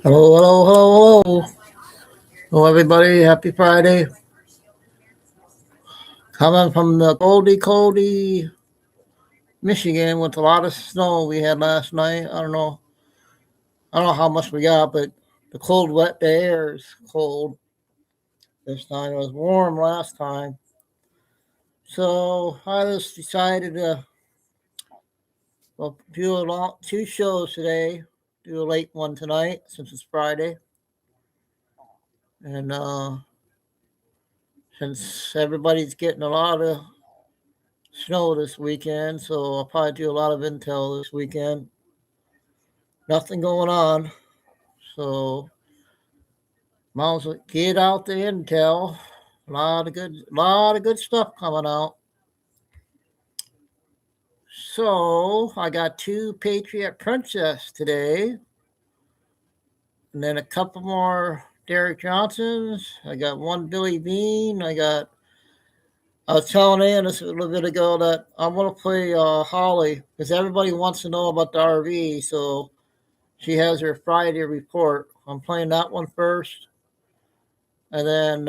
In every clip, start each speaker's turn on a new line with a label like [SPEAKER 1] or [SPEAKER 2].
[SPEAKER 1] Hello, hello, hello, hello. Hello, everybody. Happy Friday. Coming from the coldy Michigan with a lot of snow we had last night. I don't know how much we got, but the cold, wet the air is cold this time. It was warm last time. So I just decided to do two shows today. Do a late one tonight since it's Friday. And since everybody's getting a lot of snow this weekend, so I'll probably do a lot of intel this weekend. Nothing going on, so might as well get out the intel. A lot of good stuff coming out. So I got two Patriot Princess today, and then a couple more Derek Johnsons. I got one Billy Bean. I was telling Ann this a little bit ago that I'm gonna play Holly because everybody wants to know about the RV. So she has her Friday report. I'm playing that one first, and then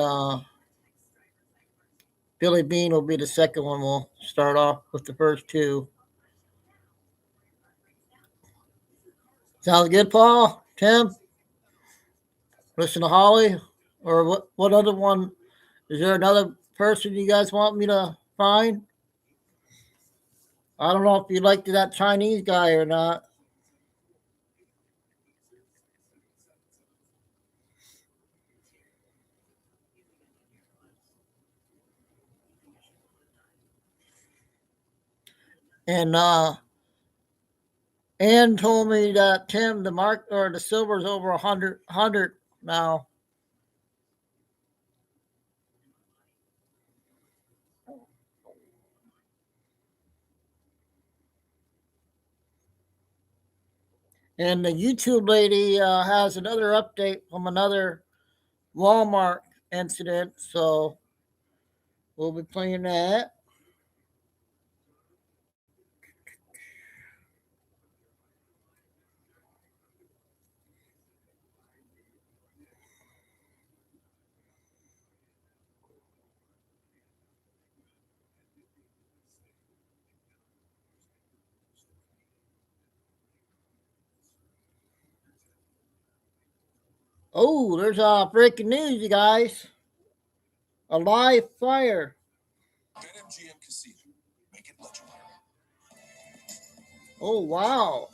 [SPEAKER 1] Billy Bean will be the second one. We'll start off with the first two. Sounds good, Paul? Tim? Listen to Holly? Or what other one? Is there another person you guys want me to find? I don't know if you liked that Chinese guy or not. And Ann told me that Tim, the mark or the silver's over 100 now. And the YouTube lady has another update from another Walmart incident, so we'll be playing that. Oh, there's breaking news, you guys. A live fire. Oh, wow.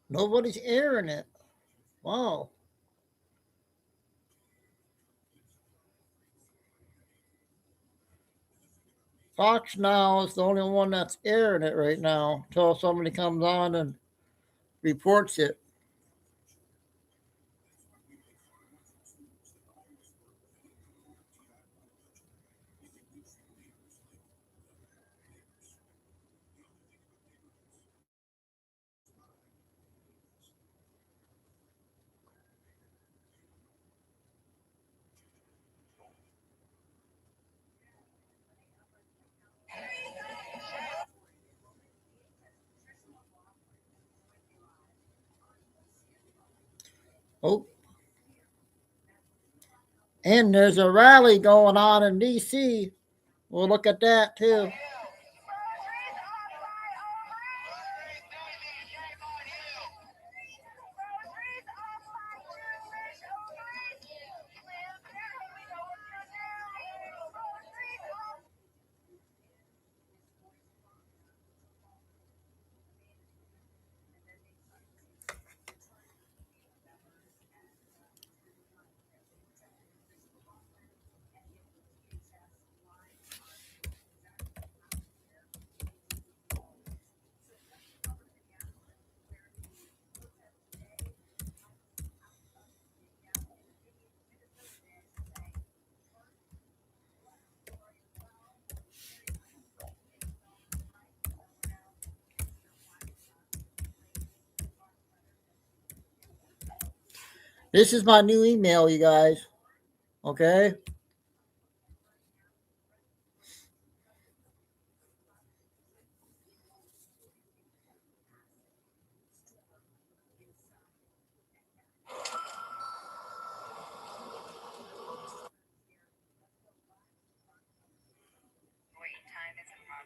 [SPEAKER 1] Nobody's airing it. Wow. Fox Now is the only one that's airing it right now until somebody comes on and reports it. Oh, and there's a rally going on in D.C. We'll look at that too. This is my new email, you guys. Okay.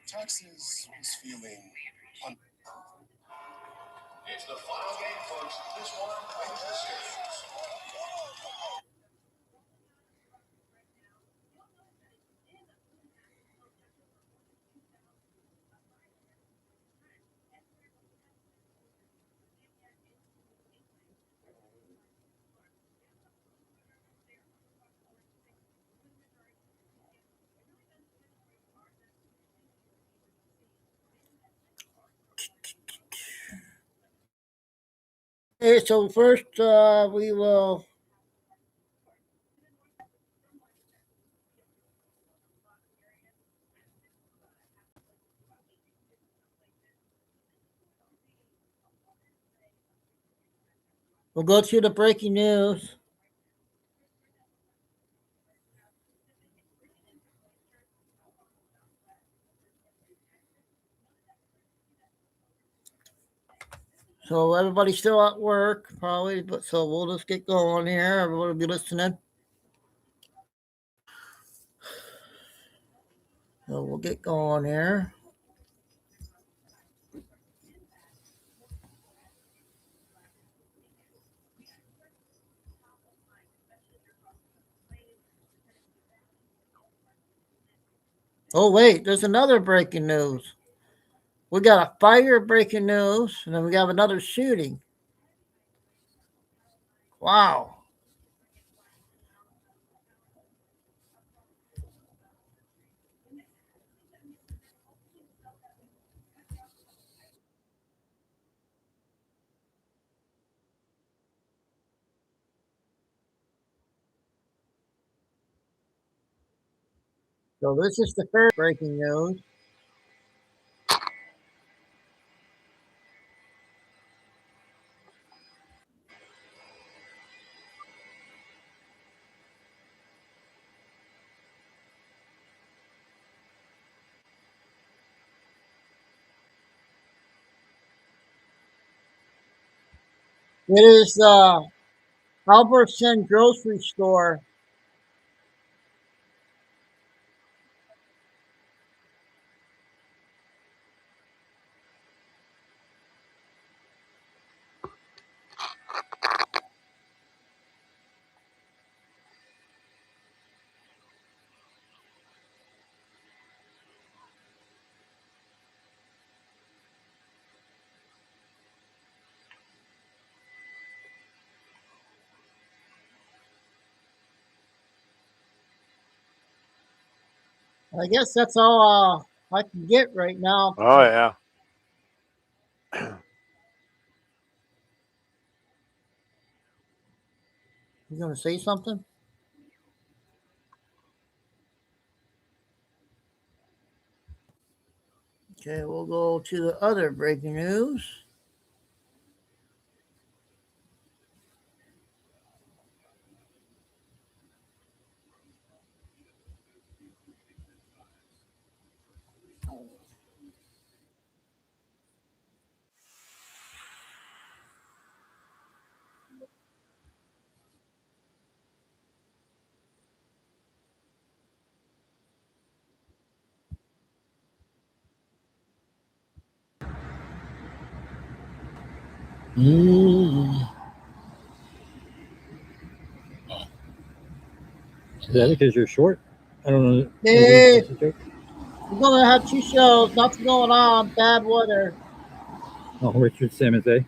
[SPEAKER 2] Texas is feeling. It's the final game, folks. This one wins the series.
[SPEAKER 1] Okay, so first we will go to the breaking news. So everybody's still at work, probably, but so we'll just get going here. Everybody will be listening. So we'll get going here. Oh wait, there's another breaking news. We got a fire breaking news, and then we have another shooting. Wow. So this is the first breaking news. It is the Albertson grocery store. I guess that's all I can get right now.
[SPEAKER 3] Oh yeah.
[SPEAKER 1] You gonna say something? Okay, we'll go to the other breaking news.
[SPEAKER 4] Is that because you're short? I don't know.
[SPEAKER 1] Hey, we're gonna have two shows. Nothing going on. Bad weather.
[SPEAKER 4] Oh, Richard Simmons, eh?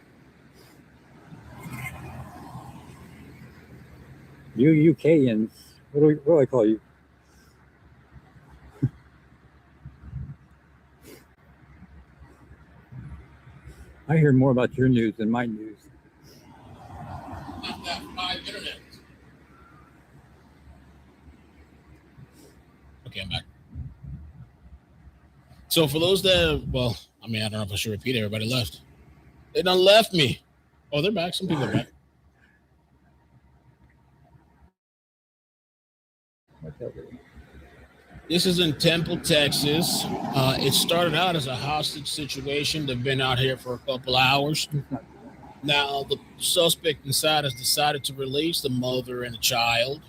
[SPEAKER 4] You UKians. What do I call you? I hear more about your news than my news.
[SPEAKER 2] Not that my internet. Okay, I'm back. So for those that, well, I mean, I don't know if I should repeat it. Everybody left. They done left me. Oh, they're back. Some people are back.
[SPEAKER 3] This is in Temple, Texas. It started out as a hostage situation. They've been out here for a couple hours. Now, the suspect inside has decided to release the mother and the child.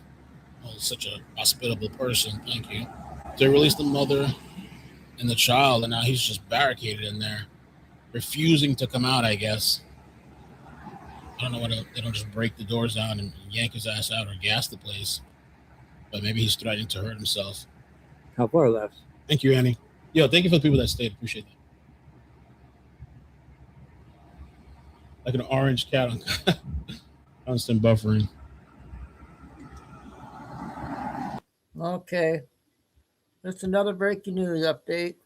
[SPEAKER 3] Oh, such a hospitable person. Thank you. They released the mother and the child, and now he's just barricaded in there, refusing to come out, I guess. I don't know why they don't just break the doors down and yank his ass out or gas the place. But maybe he's threatening to hurt himself.
[SPEAKER 4] How far left?
[SPEAKER 3] Thank you, Annie. Yo, thank you for the people that stayed. Appreciate that. Like an orange cat on constant buffering.
[SPEAKER 1] Okay. That's another breaking news update.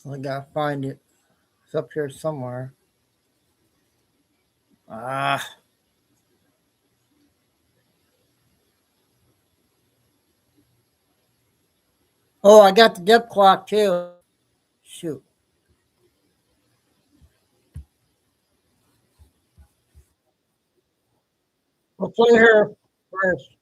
[SPEAKER 1] I gotta find it. It's up here somewhere. Ah. Oh, I got the depth clock too. Shoot. We'll play her first.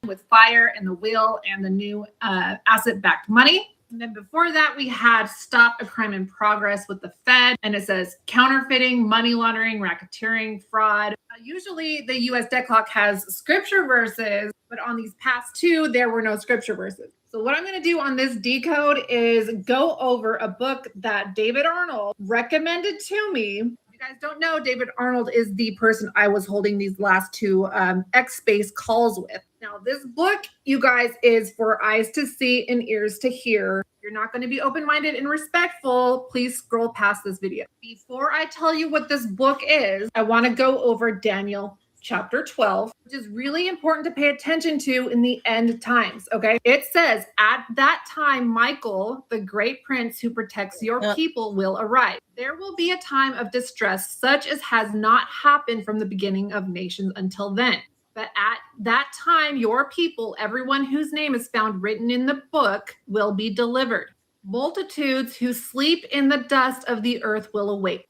[SPEAKER 5] With fire and the will and the new asset-backed money. And then before that, we had Stop a Crime in Progress with the Fed. And it says counterfeiting, money laundering, racketeering, fraud. Usually the US debt clock has scripture verses, but on these past two, there were no scripture verses. So what I'm going to do on this decode is go over a book that David Arnold recommended to me. If you guys don't know, David Arnold is the person I was holding these last two X-Space calls with. Now, this book, you guys, is for eyes to see and ears to hear. You're not going to be open-minded and respectful. Please scroll past this video. Before I tell you what this book is, I want to go over Daniel chapter 12, which is really important to pay attention to in the end times, okay? It says, at that time, Michael, the great prince who protects your people, will arrive. There will be a time of distress such as has not happened from the beginning of nations until then. But at that time, your people, everyone whose name is found written in the book, will be delivered. Multitudes who sleep in the dust of the earth will awake.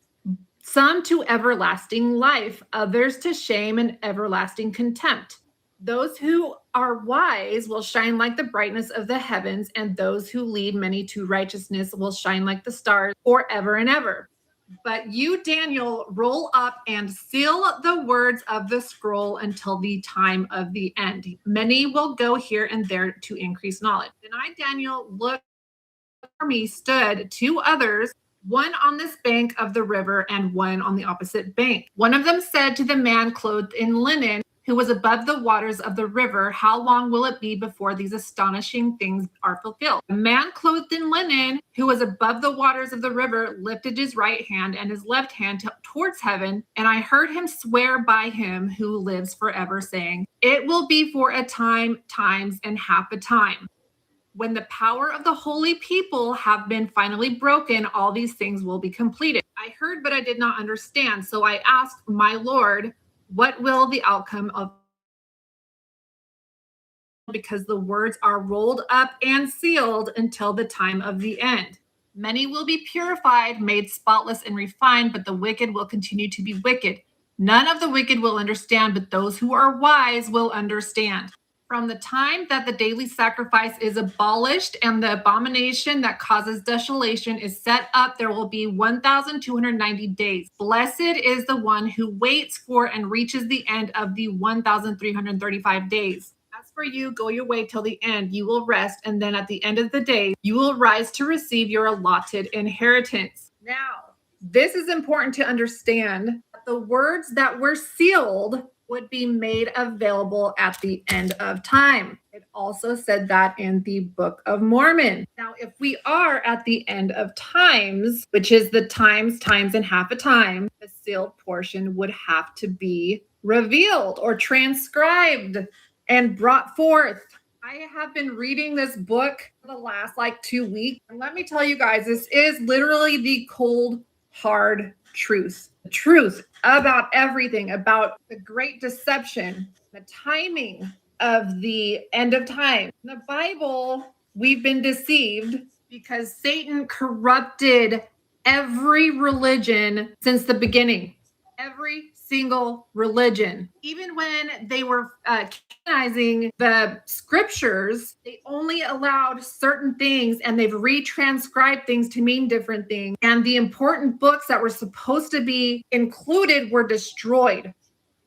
[SPEAKER 5] Some to everlasting life, others to shame and everlasting contempt. Those who are wise will shine like the brightness of the heavens, and those who lead many to righteousness will shine like the stars forever and ever. But you, Daniel, roll up and seal the words of the scroll until the time of the end. Many will go here and there to increase knowledge. And I, Daniel, looked for me, stood two others, one on this bank of the river and one on the opposite bank. One of them said to the man clothed in linen, who was above the waters of the river, how long will it be before these astonishing things are fulfilled? The man clothed in linen, who was above the waters of the river, lifted his right hand and his left hand towards heaven, and I heard him swear by him who lives forever, saying, it will be for a time, times, and half a time. When the power of the holy people have been finally broken, all these things will be completed. I heard, but I did not understand. So I asked my Lord, what will the outcome of? Because the words are rolled up and sealed until the time of the end. Many will be purified, made spotless and refined, but the wicked will continue to be wicked. None of the wicked will understand, but those who are wise will understand. From the time that the daily sacrifice is abolished and the abomination that causes desolation is set up, there will be 1,290 days. Blessed is the one who waits for and reaches the end of the 1,335 days. As for you, go your way till the end. You will rest, and then at the end of the day, you will rise to receive your allotted inheritance. Now, this is important to understand. The words that were sealed would be made available at the end of time. It also said that in the Book of Mormon. Now, if we are at the end of times, which is the times, and half a time, the sealed portion would have to be revealed or transcribed and brought forth. I have been reading this book for the last 2 weeks. And let me tell you guys, this is literally the cold, hard truth. The truth about everything, about the great deception, the timing of the end of time. In the Bible, we've been deceived because Satan corrupted every religion since the beginning. Every single religion. Even when they were canonizing the scriptures, they only allowed certain things and they've retranscribed things to mean different things. And the important books that were supposed to be included were destroyed.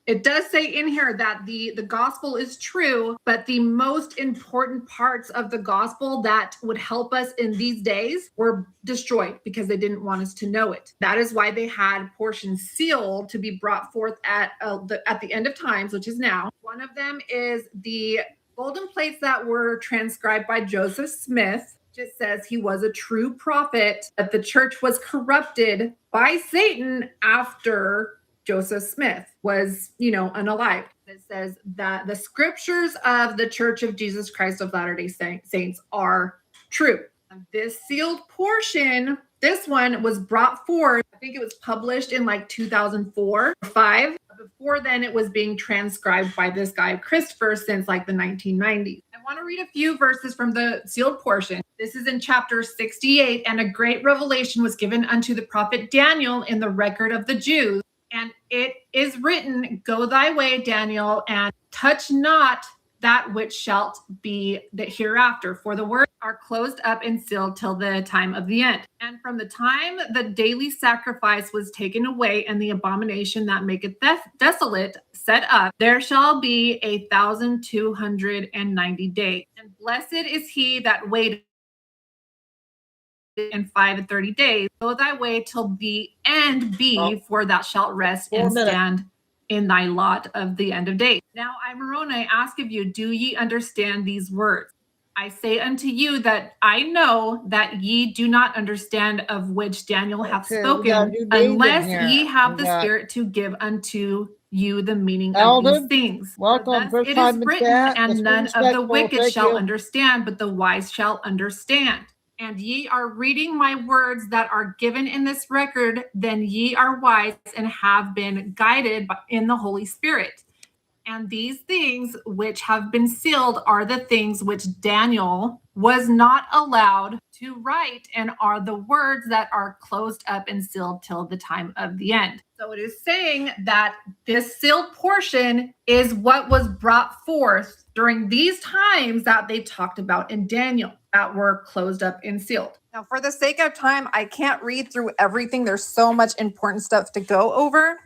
[SPEAKER 5] It does say in here that the gospel is true, but the most important parts of the gospel that would help us in these days were destroyed because they didn't want us to know it. That is why they had portions sealed to be brought forth at the end of times, which is now. One of them is the golden plates that were transcribed by Joseph Smith. It says he was a true prophet, but the church was corrupted by Satan after Joseph Smith was, unalived. It says that the scriptures of the Church of Jesus Christ of Latter-day Saints are true. This sealed portion, this one was brought forth, I think it was published in 2004 or 5. Before then, it was being transcribed by this guy, Christopher, since the 1990s. I want to read a few verses from the sealed portion. This is in chapter 68, and a great revelation was given unto the prophet Daniel in the record of the Jews. And it is written, go thy way, Daniel, and touch not that which shalt be the hereafter. For the words are closed up and sealed till the time of the end. And from the time the daily sacrifice was taken away and the abomination that maketh desolate set up, there shall be 1,290 days. And blessed is he that waiteth in 5 and 30 days. Go thy way till the end be, for thou shalt rest and stand in thy lot of the end of days. Now I, Moroni, ask of you, do ye understand these words? I say unto you that I know that ye do not understand, of which Daniel hath spoken, unless ye have the Spirit to give unto you the meaning of these things.
[SPEAKER 1] Welcome.
[SPEAKER 5] Thus it is written, and none of the wicked shall understand, but the wise shall understand. And ye are reading my words that are given in this record, then ye are wise and have been guided in the Holy Spirit. And these things which have been sealed are the things which Daniel was not allowed to write, and are the words that are closed up and sealed till the time of the end. So it is saying that this sealed portion is what was brought forth during these times that they talked about in Daniel, that were closed up and sealed. Now, for the sake of time, I can't read through everything. There's so much important stuff to go over,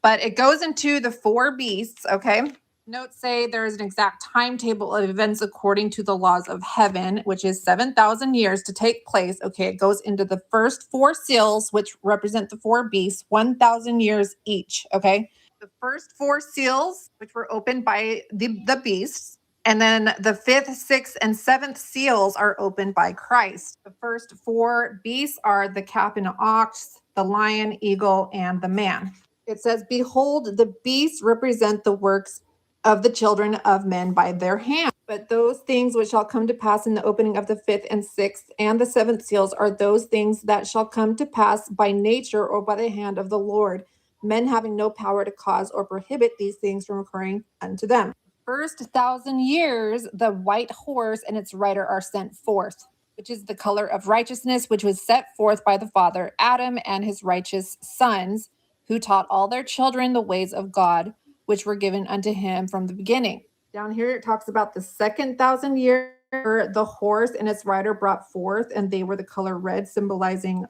[SPEAKER 5] but it goes into the 4 beasts, okay? Notes say there is an exact timetable of events according to the laws of heaven, which is 7,000 years to take place. Okay, it goes into the first 4 seals, which represent the 4 beasts, 1,000 years each, okay? The first 4 seals, which were opened by the beasts, and then the 5th, 6th, and 7th seals are opened by Christ. The first 4 beasts are the calf and ox, the lion, eagle, and the man. It says, behold, the beasts represent the works of the children of men by their hand. But those things which shall come to pass in the opening of the 5th and 6th and the 7th seals are those things that shall come to pass by nature or by the hand of the Lord, men having no power to cause or prohibit these things from occurring unto them. First 1,000 years, the white horse and its rider are sent forth, which is the color of righteousness, which was set forth by the father Adam and his righteous sons, who taught all their children the ways of God, which were given unto him from the beginning. Down here, it talks about the second 1,000 year, the horse and its rider brought forth, and they were the color red, symbolizing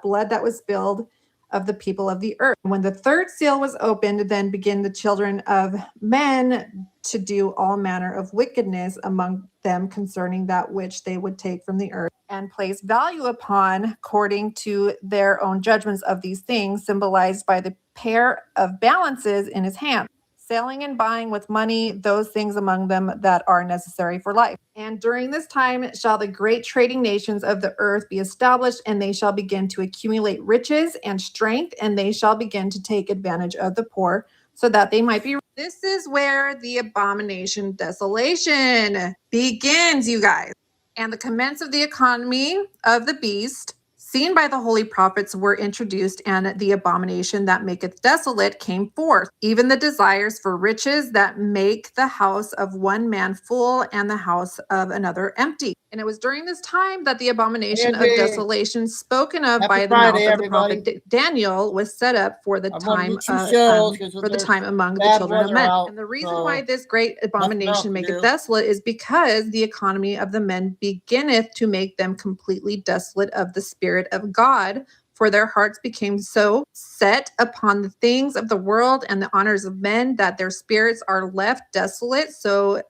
[SPEAKER 5] blood that was spilled of the people of the earth. When the 3rd seal was opened, then began the children of men to do all manner of wickedness among them concerning that which they would take from the earth and place value upon according to their own judgments of these things, symbolized by the pair of balances in his hand, selling and buying with money those things among them that are necessary for life. And during this time shall the great trading nations of the earth be established, and they shall begin to accumulate riches and strength, and they shall begin to take advantage of the poor, so that they might be. This is where the abomination desolation begins, you guys. And the commence of the economy of the beast, seen by the holy prophets, were introduced, and the abomination that maketh desolate came forth, even the desires for riches that make the house of one man full and the house of another empty. And it was during this time that the abomination of
[SPEAKER 1] Andy.
[SPEAKER 5] desolation spoken of
[SPEAKER 1] Happy
[SPEAKER 5] by the
[SPEAKER 1] Friday,
[SPEAKER 5] mouth of the
[SPEAKER 1] everybody.
[SPEAKER 5] prophet Daniel was set up for the
[SPEAKER 1] I'm gonna
[SPEAKER 5] time
[SPEAKER 1] miss you shows 'cause
[SPEAKER 5] for the
[SPEAKER 1] there's
[SPEAKER 5] time among the
[SPEAKER 1] bad
[SPEAKER 5] children of
[SPEAKER 1] weather
[SPEAKER 5] men.
[SPEAKER 1] out,
[SPEAKER 5] And the reason
[SPEAKER 1] so
[SPEAKER 5] why this great
[SPEAKER 1] nothing else
[SPEAKER 5] abomination
[SPEAKER 1] to
[SPEAKER 5] maketh
[SPEAKER 1] do.
[SPEAKER 5] desolate is because the economy of the men beginneth to make them completely desolate of the Spirit of God, for their hearts became so set upon the things of the world and the honors of men that their spirits are left desolate. So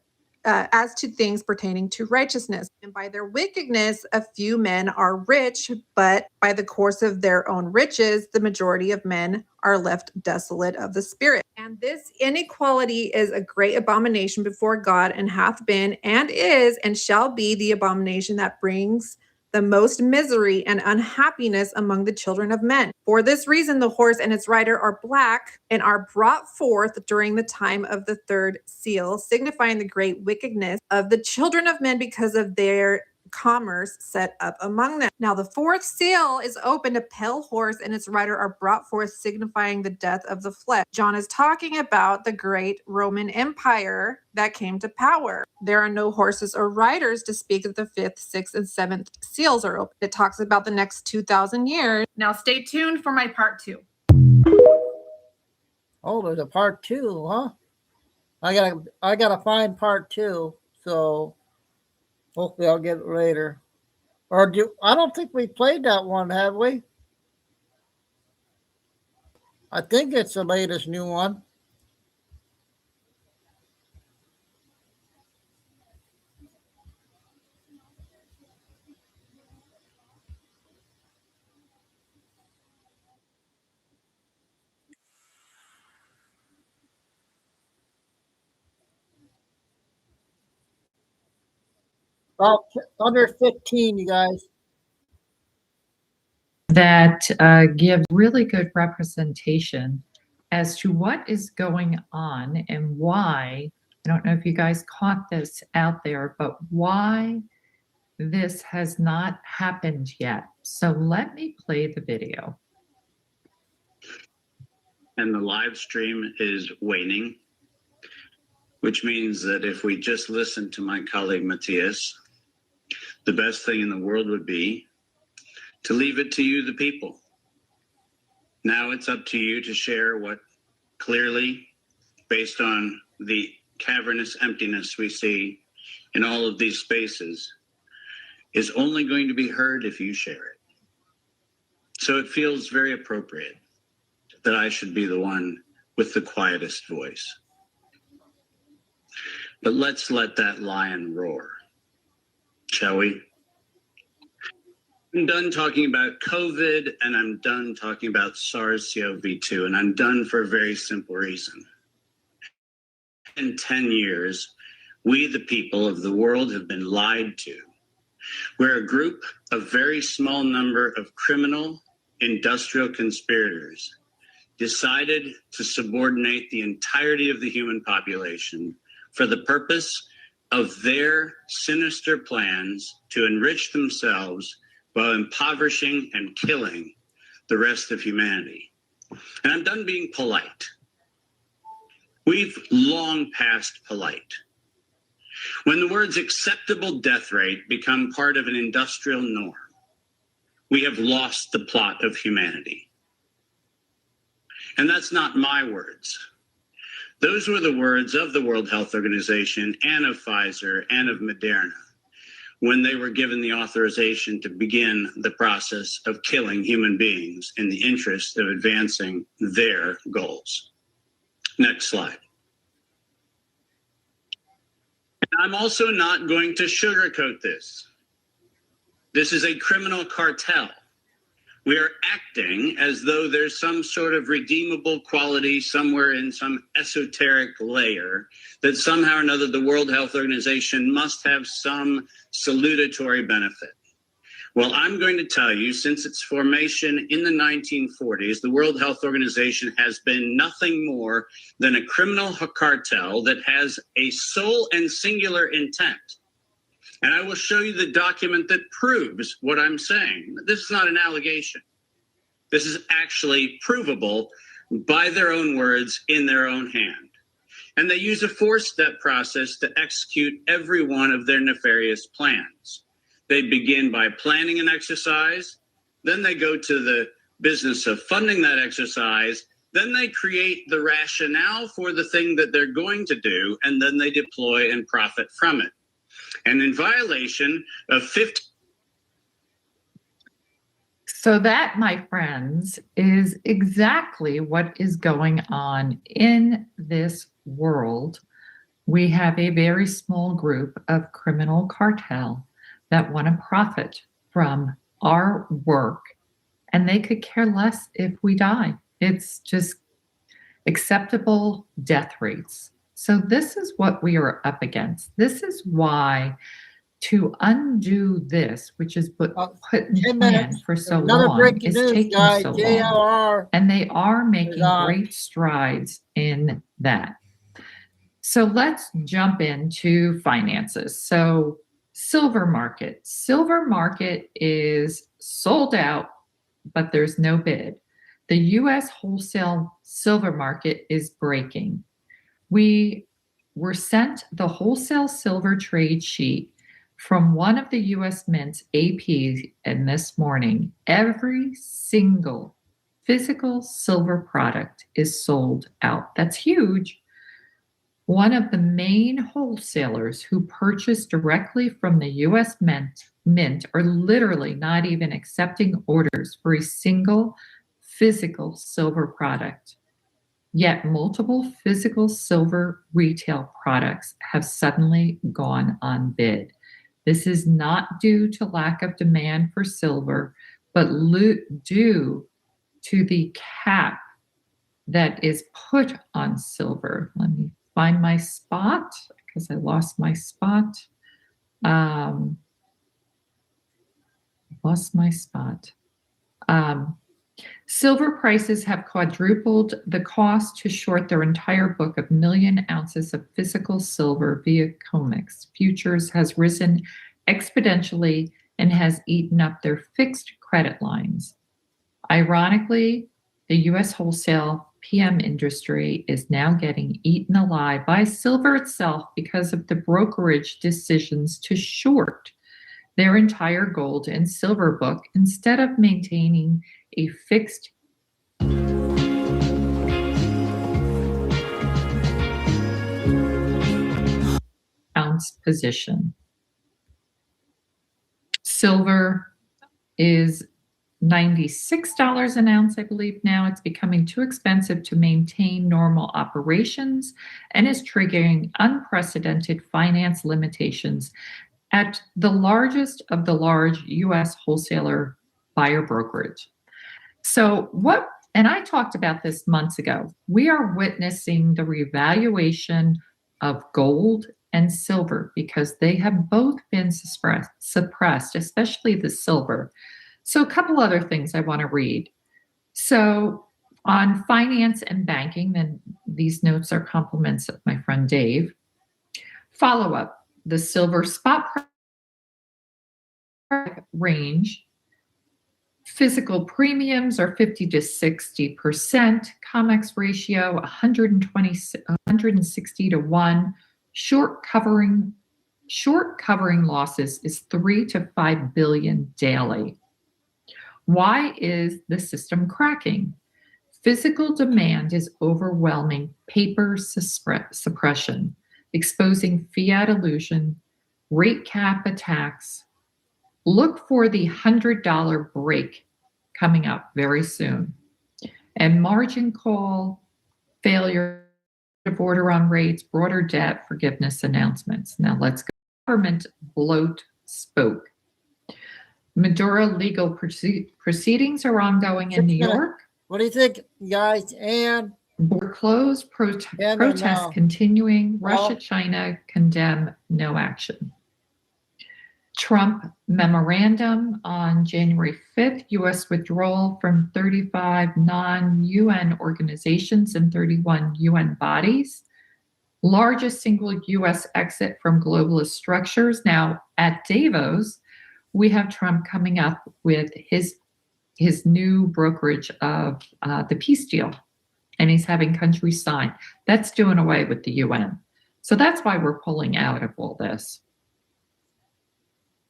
[SPEAKER 5] as to things pertaining to righteousness. And by their wickedness, a few men are rich, but by the course of their own riches, the majority of men are left desolate of the spirit. And this inequality is a great abomination before God, and hath been, and is, and shall be the abomination that brings the most misery and unhappiness among the children of men. For this reason, the horse and its rider are black and are brought forth during the time of the third seal, signifying the great wickedness of the children of men because of their commerce set up among them. Now the fourth seal is opened, a pale horse and its rider are brought forth, signifying the death of the flesh. John is talking about the great Roman Empire that came to power. There are no horses or riders to speak of the fifth, sixth, and seventh seals are open. It talks about the next 2,000 years. Now stay tuned for my part 2.
[SPEAKER 1] Oh, there's a part 2, huh? I gotta find part 2, so hopefully I'll get it later. Or I don't think we played that one, have we? I think it's the latest new one. About under 15, you guys.
[SPEAKER 6] That gives really good representation as to what is going on and why. I don't know if you guys caught this out there, but why this has not happened yet. So let me play the video.
[SPEAKER 7] And the live stream is waning, which means that if we just listen to my colleague Matthias, the best thing in the world would be to leave it to you, the people. Now it's up to you to share what clearly, based on the cavernous emptiness we see in all of these spaces, is only going to be heard if you share it. So it feels very appropriate that I should be the one with the quietest voice. But let's let that lion roar, shall we? I'm done talking about COVID, and I'm done talking about SARS-CoV-2, and I'm done for a very simple reason. In 10 years, we, the people of the world, have been lied to. We're a group of very small number of criminal industrial conspirators decided to subordinate the entirety of the human population for the purpose of their sinister plans to enrich themselves while impoverishing and killing the rest of humanity. And I'm done being polite. We've long passed polite. When the words acceptable death rate become part of an industrial norm, we have lost the plot of humanity. And that's not my words. Those were the words of the World Health Organization and of Pfizer and of Moderna when they were given the authorization to begin the process of killing human beings in the interest of advancing their goals. Next slide. And I'm also not going to sugarcoat this. This is a criminal cartel. We are acting as though there's some sort of redeemable quality somewhere in some esoteric layer that somehow or another the World Health Organization must have some salutatory benefit. Well, I'm going to tell you, since its formation in the 1940s, the World Health Organization has been nothing more than a criminal cartel that has a sole and singular intent. And I will show you the document that proves what I'm saying. This is not an allegation. This is actually provable by their own words in their own hand. And they use a four-step process to execute every one of their nefarious plans. They begin by planning an exercise, then they go to the business of funding that exercise, then they create the rationale for the thing that they're going to do, and then they deploy and profit from it. And in violation of 50.
[SPEAKER 6] So that, my friends, is exactly what is going on in this world. We have a very small group of criminal cartel that want to profit from our work, and they could care less if we die. It's just acceptable death rates. So this is what we are up against. This is why to undo this, which has put in
[SPEAKER 1] 10
[SPEAKER 6] plan
[SPEAKER 1] minutes.
[SPEAKER 6] for so
[SPEAKER 1] Another
[SPEAKER 6] long,
[SPEAKER 1] breaking
[SPEAKER 6] is
[SPEAKER 1] news,
[SPEAKER 6] taking
[SPEAKER 1] guys.
[SPEAKER 6] so long.
[SPEAKER 1] JLR.
[SPEAKER 6] And they are making
[SPEAKER 1] on.
[SPEAKER 6] great strides in that. So let's jump into finances. So silver market. Silver market is sold out, but there's no bid. The U.S. wholesale silver market is breaking. We were sent the wholesale silver trade sheet from one of the U.S. Mint's APs, and this morning, every single physical silver product is sold out. That's huge. One of the main wholesalers who purchase directly from the U.S. Mint are literally not even accepting orders for a single physical silver product. Yet multiple physical silver retail products have suddenly gone on bid. This is not due to lack of demand for silver, but due to the cap that is put on silver. Let me find my spot because I lost my spot. Silver prices have quadrupled the cost to short their entire book of million ounces of physical silver via COMEX. Futures has risen exponentially and has eaten up their fixed credit lines. Ironically, the U.S. wholesale PM industry is now getting eaten alive by silver itself because of the brokerage decisions to short their entire gold and silver book instead of maintaining a fixed ounce position. Silver is $96 an ounce, I believe now. It's becoming too expensive to maintain normal operations and is triggering unprecedented finance limitations at the largest of the large U.S. wholesaler buyer brokerage. So and I talked about this months ago, we are witnessing the revaluation of gold and silver because they have both been suppressed, especially the silver. So a couple other things I want to read. So on finance and banking, then these notes are compliments of my friend Dave. Follow up, the silver spot price range. Physical premiums are 50 to 60%. COMEX ratio 160 to 1. Short covering losses is 3 to 5 billion daily. Why is the system cracking? Physical demand is overwhelming paper suppression, exposing fiat illusion, rate cap attacks. Look for the $100 break coming up very soon. And margin call, failure of order on rates, broader debt forgiveness announcements. Now let's go. Government bloat spoke. Maduro legal proceedings are ongoing in New York.
[SPEAKER 1] What do you think, guys? And
[SPEAKER 6] Border closed, protests continuing. Russia, China condemn, no action. Trump memorandum on January 5th, U.S. withdrawal from 35 non-UN organizations and 31 UN bodies. Largest single U.S. exit from globalist structures. Now, at Davos, we have Trump coming up with his new brokerage of the peace deal, and he's having countries sign. That's doing away with the UN. So that's why we're pulling out of all this.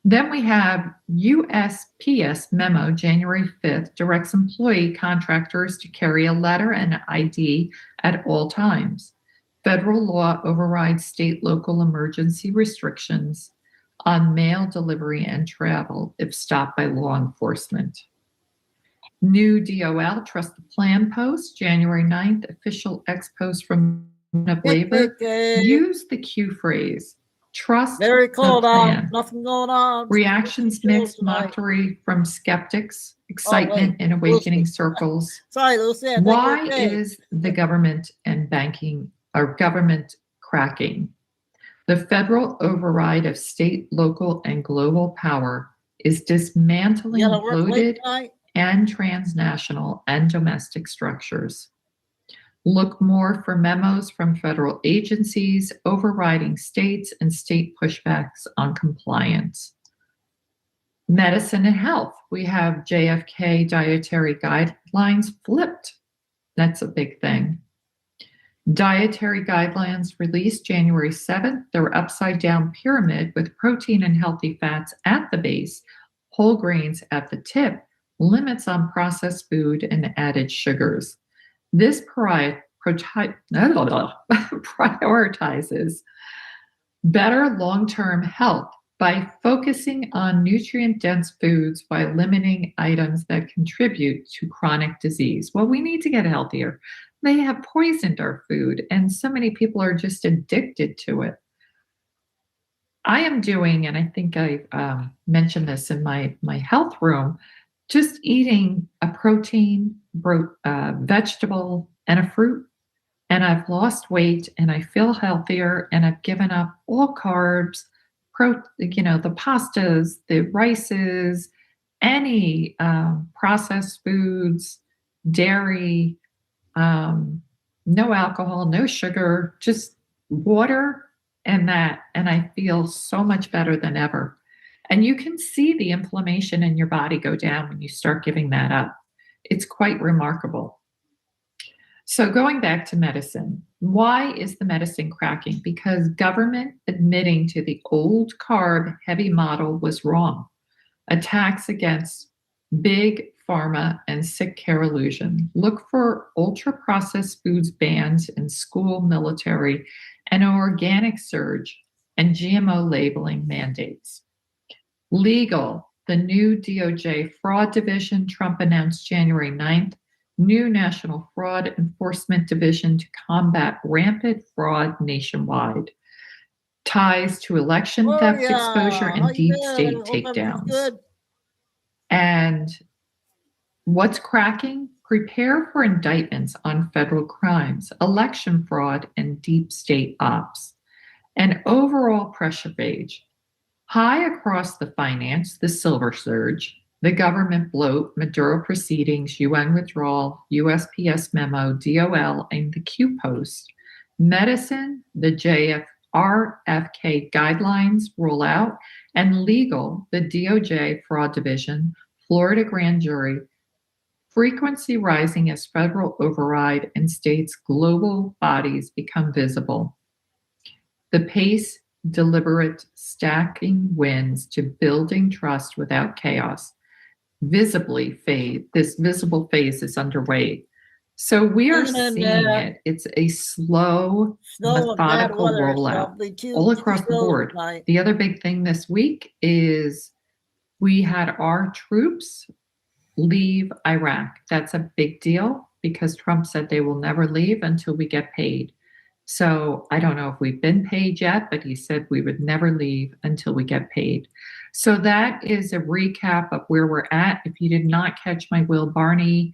[SPEAKER 6] Then we have USPS memo, January 5th, directs employee contractors to carry a letter and ID at all times. Federal law overrides state local emergency restrictions on mail delivery and travel if stopped by law enforcement. New DOL Trust the Plan post, January 9th, official ex post from Labor. Use the Q phrase, trust
[SPEAKER 1] Very
[SPEAKER 6] the
[SPEAKER 1] cold
[SPEAKER 6] plan.
[SPEAKER 1] out. Nothing going on.
[SPEAKER 6] Reactions mixed, mockery from skeptics, excitement in awakening circles.
[SPEAKER 1] Sorry, Lucy.
[SPEAKER 6] Why is the government and banking or government cracking? The federal override of state, local, and global power is dismantling
[SPEAKER 1] You gotta work late
[SPEAKER 6] bloated
[SPEAKER 1] tonight?
[SPEAKER 6] and transnational and domestic structures. Look more for memos from federal agencies overriding states and state pushbacks on compliance. Medicine and health. We have JFK dietary guidelines flipped. That's a big thing. Dietary guidelines released January 7th. They're upside down pyramid with protein and healthy fats at the base, whole grains at the tip, limits on processed food and added sugars. This prioritizes better long-term health by focusing on nutrient-dense foods while limiting items that contribute to chronic disease. Well, we need to get healthier. They have poisoned our food, and so many people are just addicted to it. I am doing, and I think I mentioned this in my health room, just eating a protein, vegetable, and a fruit. And I've lost weight and I feel healthier, and I've given up all carbs, the pastas, the rices, any processed foods, dairy, no alcohol, no sugar, just water and that. And I feel so much better than ever. And you can see the inflammation in your body go down when you start giving that up. It's quite remarkable. So going back to medicine, why is the medicine cracking? Because government admitting to the old carb heavy model was wrong. Attacks against big pharma and sick care illusion. Look for ultra-processed foods bans in school, military, and an organic surge and GMO labeling mandates. Legal, the new DOJ fraud division Trump announced January 9th, new National Fraud Enforcement Division to combat rampant fraud nationwide. Ties to election theft exposure and deep state takedowns. And what's cracking? Prepare for indictments on federal crimes, election fraud, and deep state ops. And overall pressure gauge. High across the finance, the silver surge, the government bloat, Maduro proceedings, UN withdrawal, USPS memo, DOL, and the Q post. Medicine, the RFK guidelines roll out, and legal, the DOJ fraud division, Florida grand jury, frequency rising as federal override and states' global bodies become visible. The pace, deliberate stacking wins to building trust without chaos. This visible phase is underway. So we are seeing it. It's a slow, methodical rollout all across the board. The other big thing this week is we had our troops leave Iraq. That's a big deal because Trump said they will never leave until we get paid. So I don't know if we've been paid yet, but he said we would never leave until we get paid. So that is a recap of where we're at. If you did not catch my Will Barney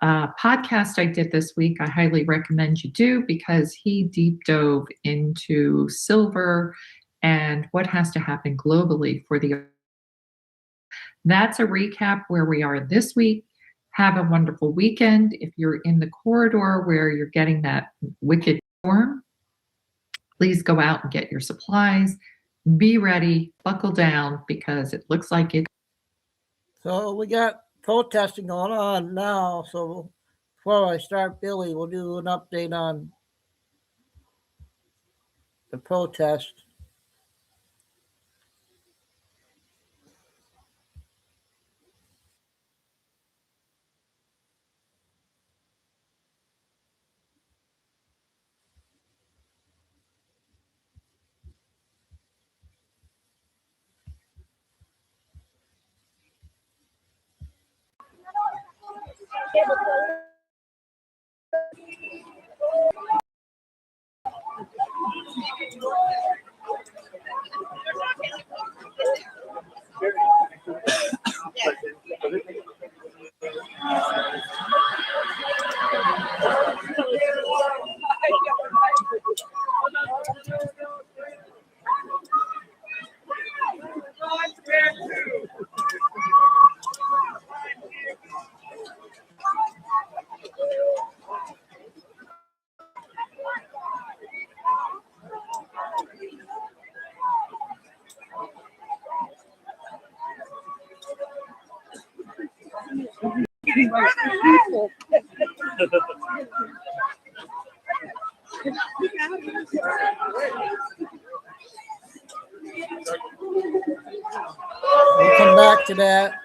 [SPEAKER 6] podcast I did this week, I highly recommend you do, because he deep dove into silver and what has to happen globally for the That's a recap where we are this week. Have a wonderful weekend. If you're in the corridor where you're getting that wicked storm, please go out and get your supplies. Be ready, buckle down, because it looks like it.
[SPEAKER 1] So we got protesting going on now. So before I start, Billy, we'll do an update on the protest. We'll come back to that.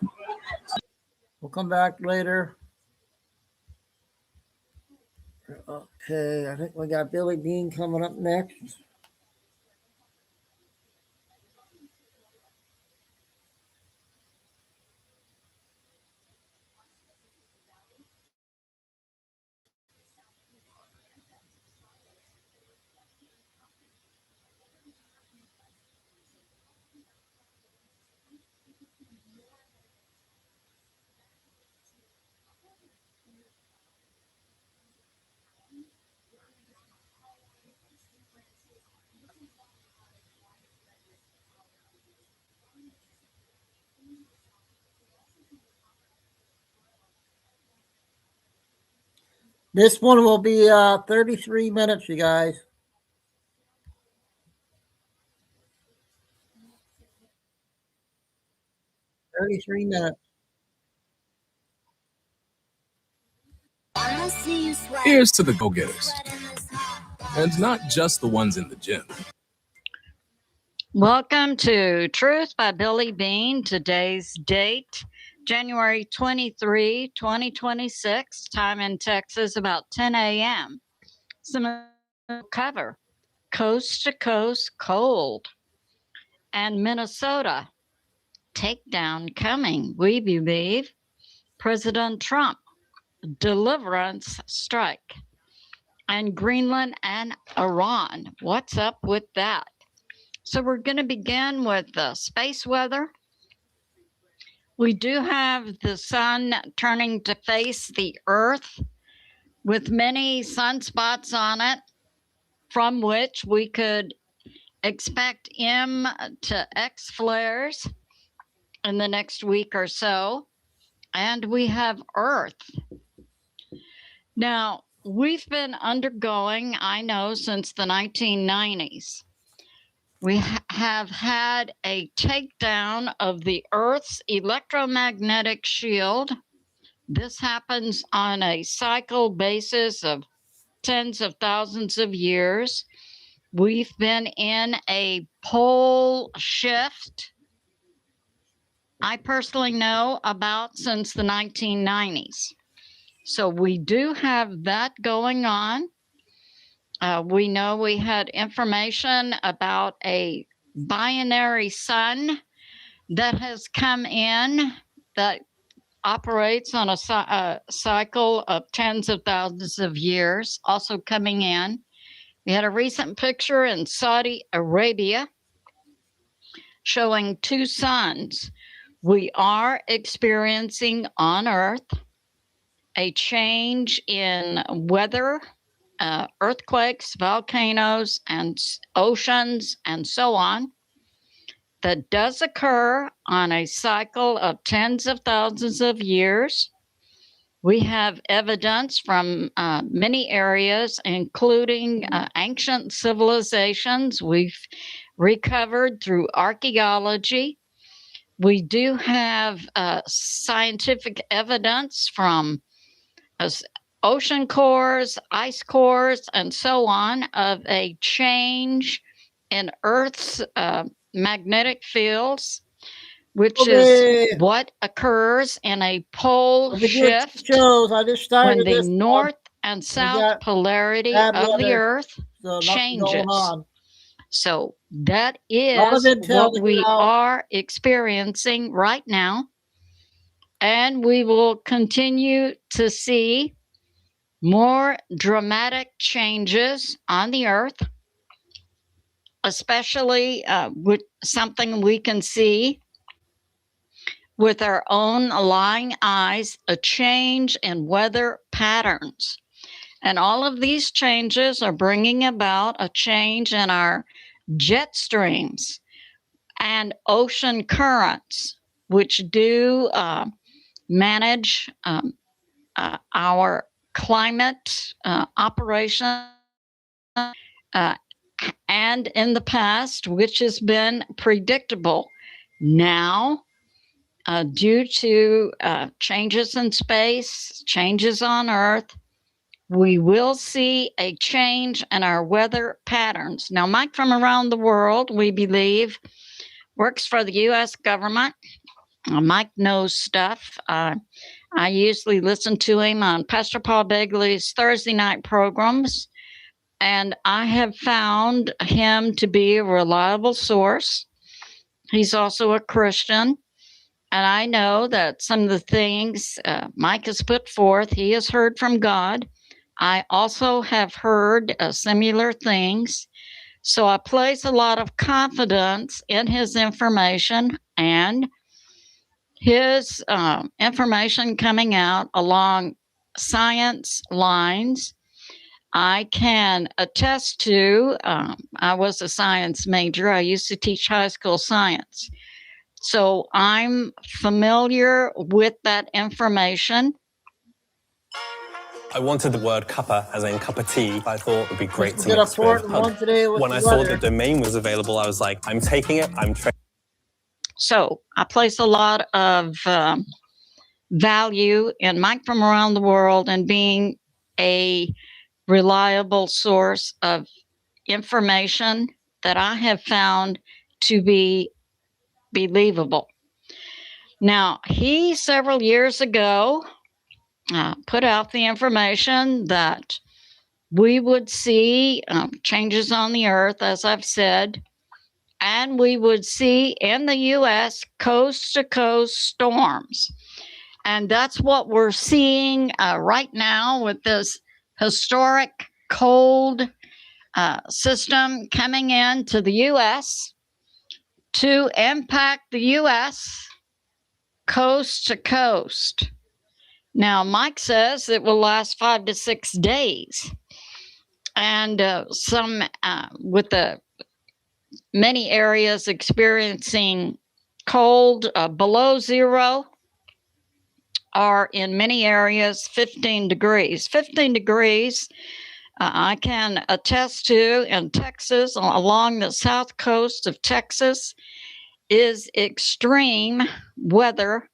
[SPEAKER 1] We'll come back later. Okay, I think we got Billy Bean coming up next. This one will be 33 minutes, you guys. 33 minutes.
[SPEAKER 8] Here's to the go-getters. And not just the ones in the gym.
[SPEAKER 9] Welcome to Truth by Billy Bean. Today's date, January 23, 2026. Time in Texas, about 10 a.m. Some cover. Coast to coast cold. And Minnesota, takedown coming, we believe. President Trump, deliverance strike. And Greenland and Iran. What's up with that? So we're going to begin with the space weather. We do have the sun turning to face the Earth with many sunspots on it, from which we could expect M to X flares in the next week or so. And we have Earth. Now, we've been undergoing, I know, since the 1990s. We have had a takedown of the Earth's electromagnetic shield. This happens on a cycle basis of tens of thousands of years. We've been in a pole shift, I personally know about since the 1990s. So we do have that going on. We know we had information about a binary sun that has come in that operates on a cycle of tens of thousands of years, also coming in. We had a recent picture in Saudi Arabia showing two suns. We are experiencing on Earth a change in weather, earthquakes, volcanoes, and oceans, and so on. that does occur on a cycle of tens of thousands of years. We have evidence from many areas, including ancient civilizations. We've recovered through archaeology. We do have scientific evidence from ocean cores, ice cores, and so on of a change in Earth's magnetic fields, which is what occurs in a pole shift
[SPEAKER 1] shows. I just started
[SPEAKER 9] when the
[SPEAKER 1] this
[SPEAKER 9] north and south polarity of the Earth changes. So that is what we are experiencing right now. And we will continue to see more dramatic changes on the Earth, especially with something we can see with our own lying eyes, a change in weather patterns. And all of these changes are bringing about a change in our jet streams and ocean currents, which do manage our climate operation, and in the past, which has been predictable. Now, due to changes in space, changes on Earth, we will see a change in our weather patterns. Now, Mike from around the world, we believe, works for the U.S. government. Mike knows stuff. I usually listen to him on Pastor Paul Begley's Thursday night programs, and I have found him to be a reliable source. He's also a Christian, and I know that some of the things Mike has put forth, he has heard from God. I also have heard similar things. So I place a lot of confidence in his information and his information coming out along science lines. I can attest to, I was a science major. I used to teach high school science. So I'm familiar with that information.
[SPEAKER 10] I wanted the word cuppa, as in cup of tea. I thought it would be great to mix
[SPEAKER 1] with
[SPEAKER 10] with pug. When I saw the domain was available, I was like, I'm taking it.
[SPEAKER 9] So I place a lot of value in Mike from around the world and being a reliable source of information that I have found to be believable. Now, he several years ago put out the information that we would see changes on the Earth, as I've said, and we would see in the U.S. coast-to-coast storms. And that's what we're seeing right now with this historic cold system coming into the U.S. to impact the U.S. coast to coast. Now, Mike says it will last 5 to 6 days. And with the many areas experiencing cold below zero, are in many areas 15 degrees. 15 degrees, I can attest to in Texas, along the south coast of Texas, is extreme weather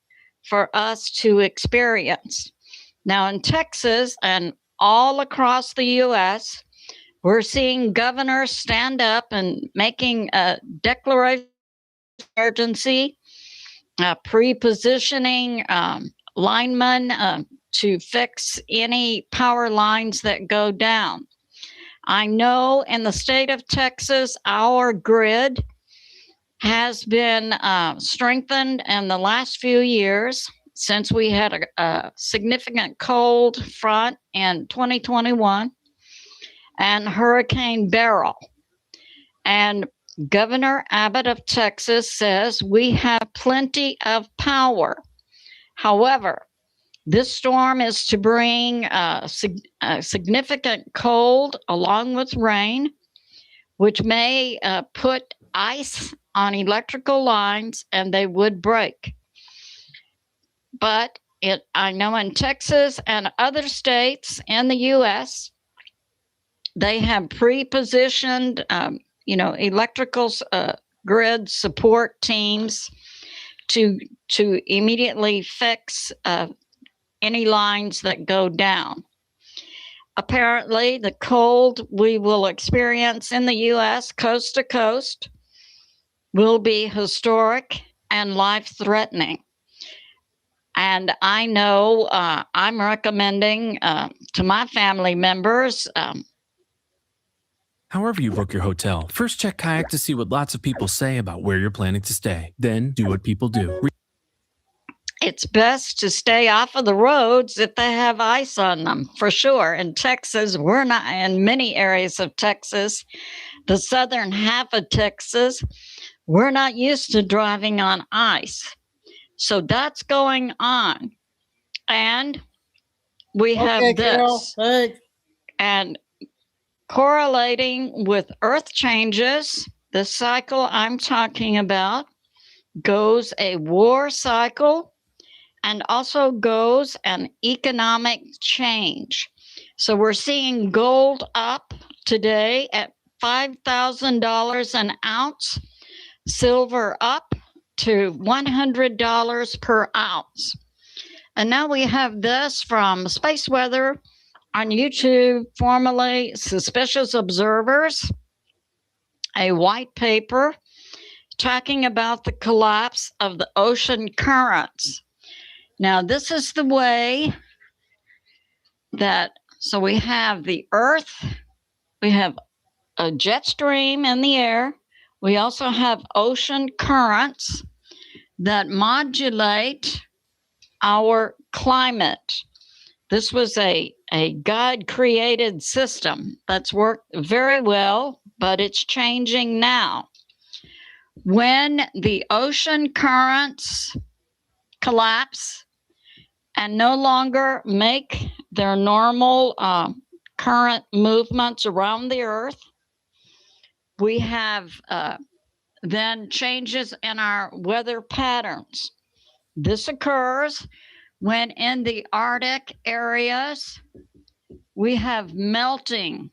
[SPEAKER 9] for us to experience. Now in Texas and all across the U.S., we're seeing governors stand up and making a declaration of emergency, pre-positioning linemen to fix any power lines that go down. I know in the state of Texas, our grid has been strengthened in the last few years since we had a significant cold front in 2021 and Hurricane Beryl. And Governor Abbott of Texas says we have plenty of power. However, this storm is to bring a significant cold along with rain, which may put ice on electrical lines and they would break. But I know in Texas and other states in the U.S., they have pre-positioned, electrical grid support teams to immediately fix any lines that go down. Apparently, the cold we will experience in the U.S. coast to coast will be historic and life-threatening. And I know I'm recommending to my family members.
[SPEAKER 11] However you book your hotel, first check Kayak to see what lots of people say about where you're planning to stay. Then do what people do.
[SPEAKER 9] It's best to stay off of the roads if they have ice on them, for sure. In Texas, we're not, in many areas of Texas, the southern half of Texas, we're not used to driving on ice. So that's going on. And we have this.
[SPEAKER 1] Carol, thanks.
[SPEAKER 9] And correlating with earth changes, the cycle I'm talking about goes a war cycle and also goes an economic change. So we're seeing gold up today at $5,000 an ounce, silver up to $100 per ounce. And now we have this from Space Weather on YouTube, formerly Suspicious Observers, a white paper talking about the collapse of the ocean currents. Now, this is the way that, so we have the Earth, we have a jet stream in the air, we also have ocean currents that modulate our climate. This was a God-created system that's worked very well, but it's changing now. When the ocean currents collapse and no longer make their normal current movements around the Earth, we have then changes in our weather patterns. This occurs when in the Arctic areas, we have melting,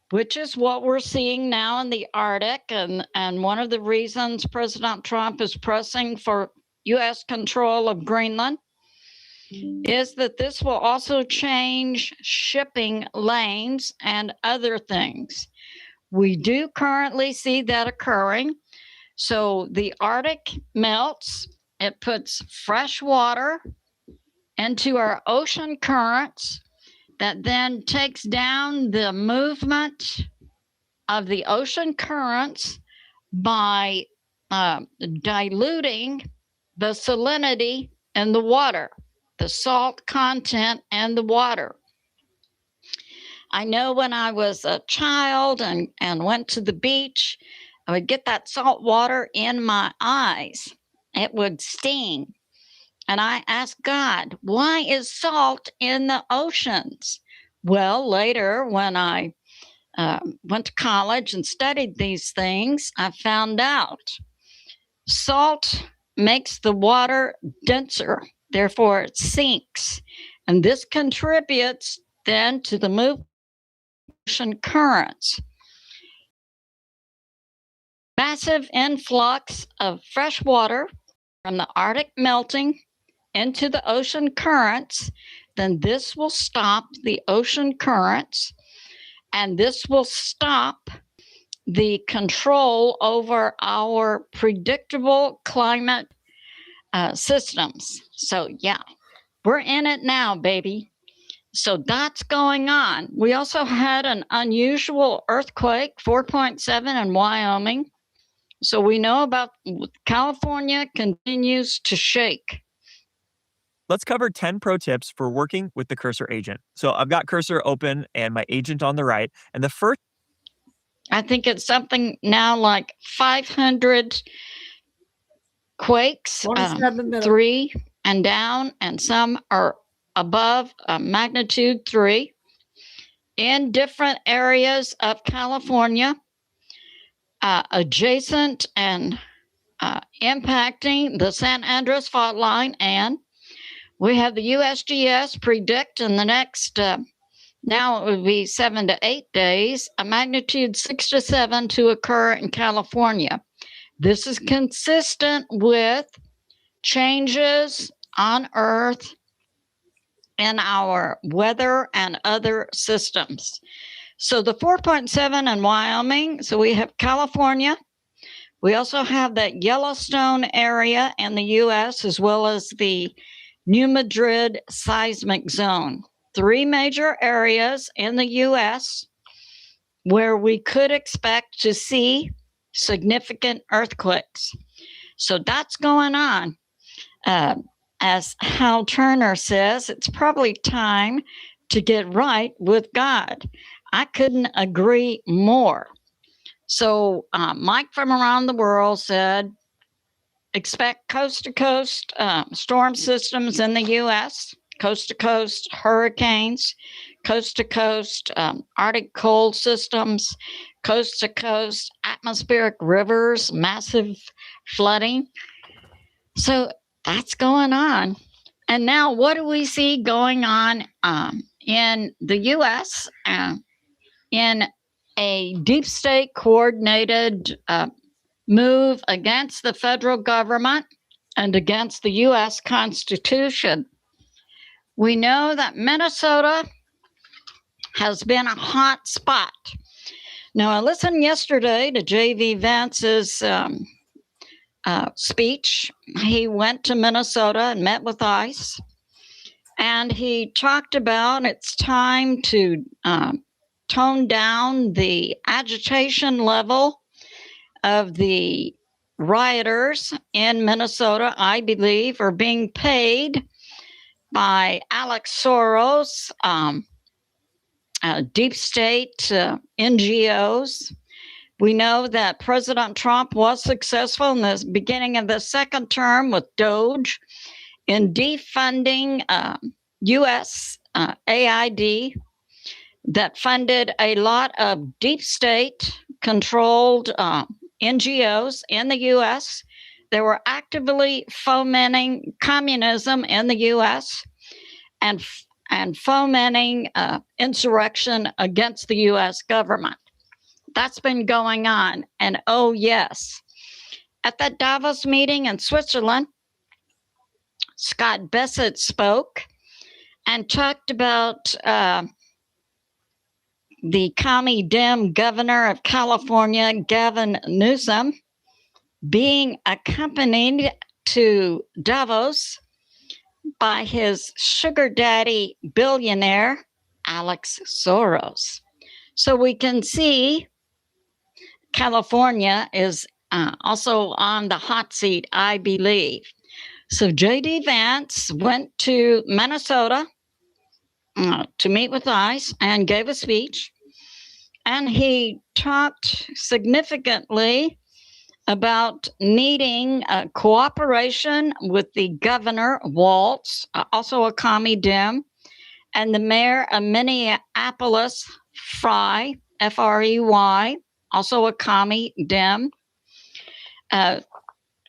[SPEAKER 9] which is what we're seeing now in the Arctic. And one of the reasons President Trump is pressing for U.S. control of Greenland is that this will also change shipping lanes and other things. We do currently see that occurring. So the Arctic melts, it puts fresh water into our ocean currents that then takes down the movement of the ocean currents by diluting the salinity in the water, the salt content in the water. I know when I was a child and went to the beach, I would get that salt water in my eyes. It would sting. And I asked God, why is salt in the oceans? Well, later when I went to college and studied these things, I found out salt makes the water denser, therefore it sinks. And this contributes then to the movement of ocean currents. Massive influx of fresh water from the Arctic melting into the ocean currents, then this will stop the ocean currents, and this will stop the control over our predictable climate systems. So yeah, we're in it now, baby. So that's going on. We also had an unusual earthquake, 4.7 in Wyoming. So we know about California continues to shake.
[SPEAKER 12] Let's cover 10 pro tips for working with the Cursor agent. So I've got Cursor open and my agent on the right. And the first,
[SPEAKER 9] I think it's something now like 500 quakes, 3 and down, and some are above magnitude 3 in different areas of California. adjacent and impacting the San Andreas fault line. And we have the USGS predict in the next, now it would be 7 to 8 days, a magnitude 6 to 7 to occur in California. This is consistent with changes on Earth in our weather and other systems. So the 4.7 in Wyoming, so we have California. We also have that Yellowstone area in the U.S., as well as the New Madrid seismic zone. 3 major areas in the U.S. where we could expect to see significant earthquakes. So that's going on. As Hal Turner says, it's probably time to get right with God. I couldn't agree more. So Mike from around the world said, expect coast-to-coast storm systems in the U.S., coast-to-coast hurricanes, coast-to-coast Arctic cold systems, coast-to-coast atmospheric rivers, massive flooding. So that's going on. And now what do we see going on in the U.S. In a deep state coordinated move against the federal government and against the U.S. Constitution? We know that Minnesota has been a hot spot. Now, I listened yesterday to J.D. Vance's speech. He went to Minnesota and met with ICE, and he talked about it's time to tone down the agitation level of the rioters in Minnesota. I believe are being paid by Alex Soros, deep state NGOs. We know that President Trump was successful in the beginning of the second term with Doge in defunding U.S. AID that funded a lot of deep state controlled NGOs in the U.S. They were actively fomenting communism in the U.S. and fomenting insurrection against the U.S. government. That's been going on. And oh, yes, at that Davos meeting in Switzerland, Scott Bessent spoke and talked about the commie Dem governor of California, Gavin Newsom, being accompanied to Davos by his sugar daddy billionaire, Alex Soros. So we can see California is also on the hot seat, I believe. So J.D. Vance went to Minnesota to meet with ICE and gave a speech. And he talked significantly about needing cooperation with the governor, Waltz, also a commie Dem, and the mayor of Minneapolis, Frey, F-R-E-Y, also a commie Dem,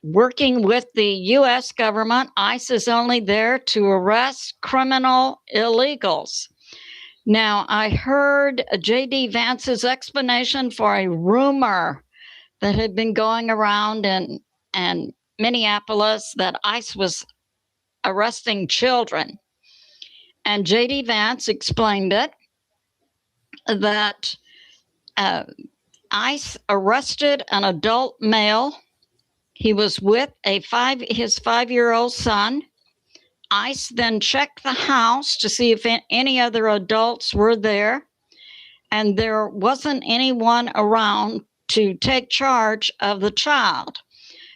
[SPEAKER 9] working with the U.S. government. ICE is only there to arrest criminal illegals. Now, I heard J.D. Vance's explanation for a rumor that had been going around in Minneapolis that ICE was arresting children. And J.D. Vance explained it, that ICE arrested an adult male. He was with his 5-year-old son. ICE then checked the house to see if any other adults were there, and there wasn't anyone around to take charge of the child.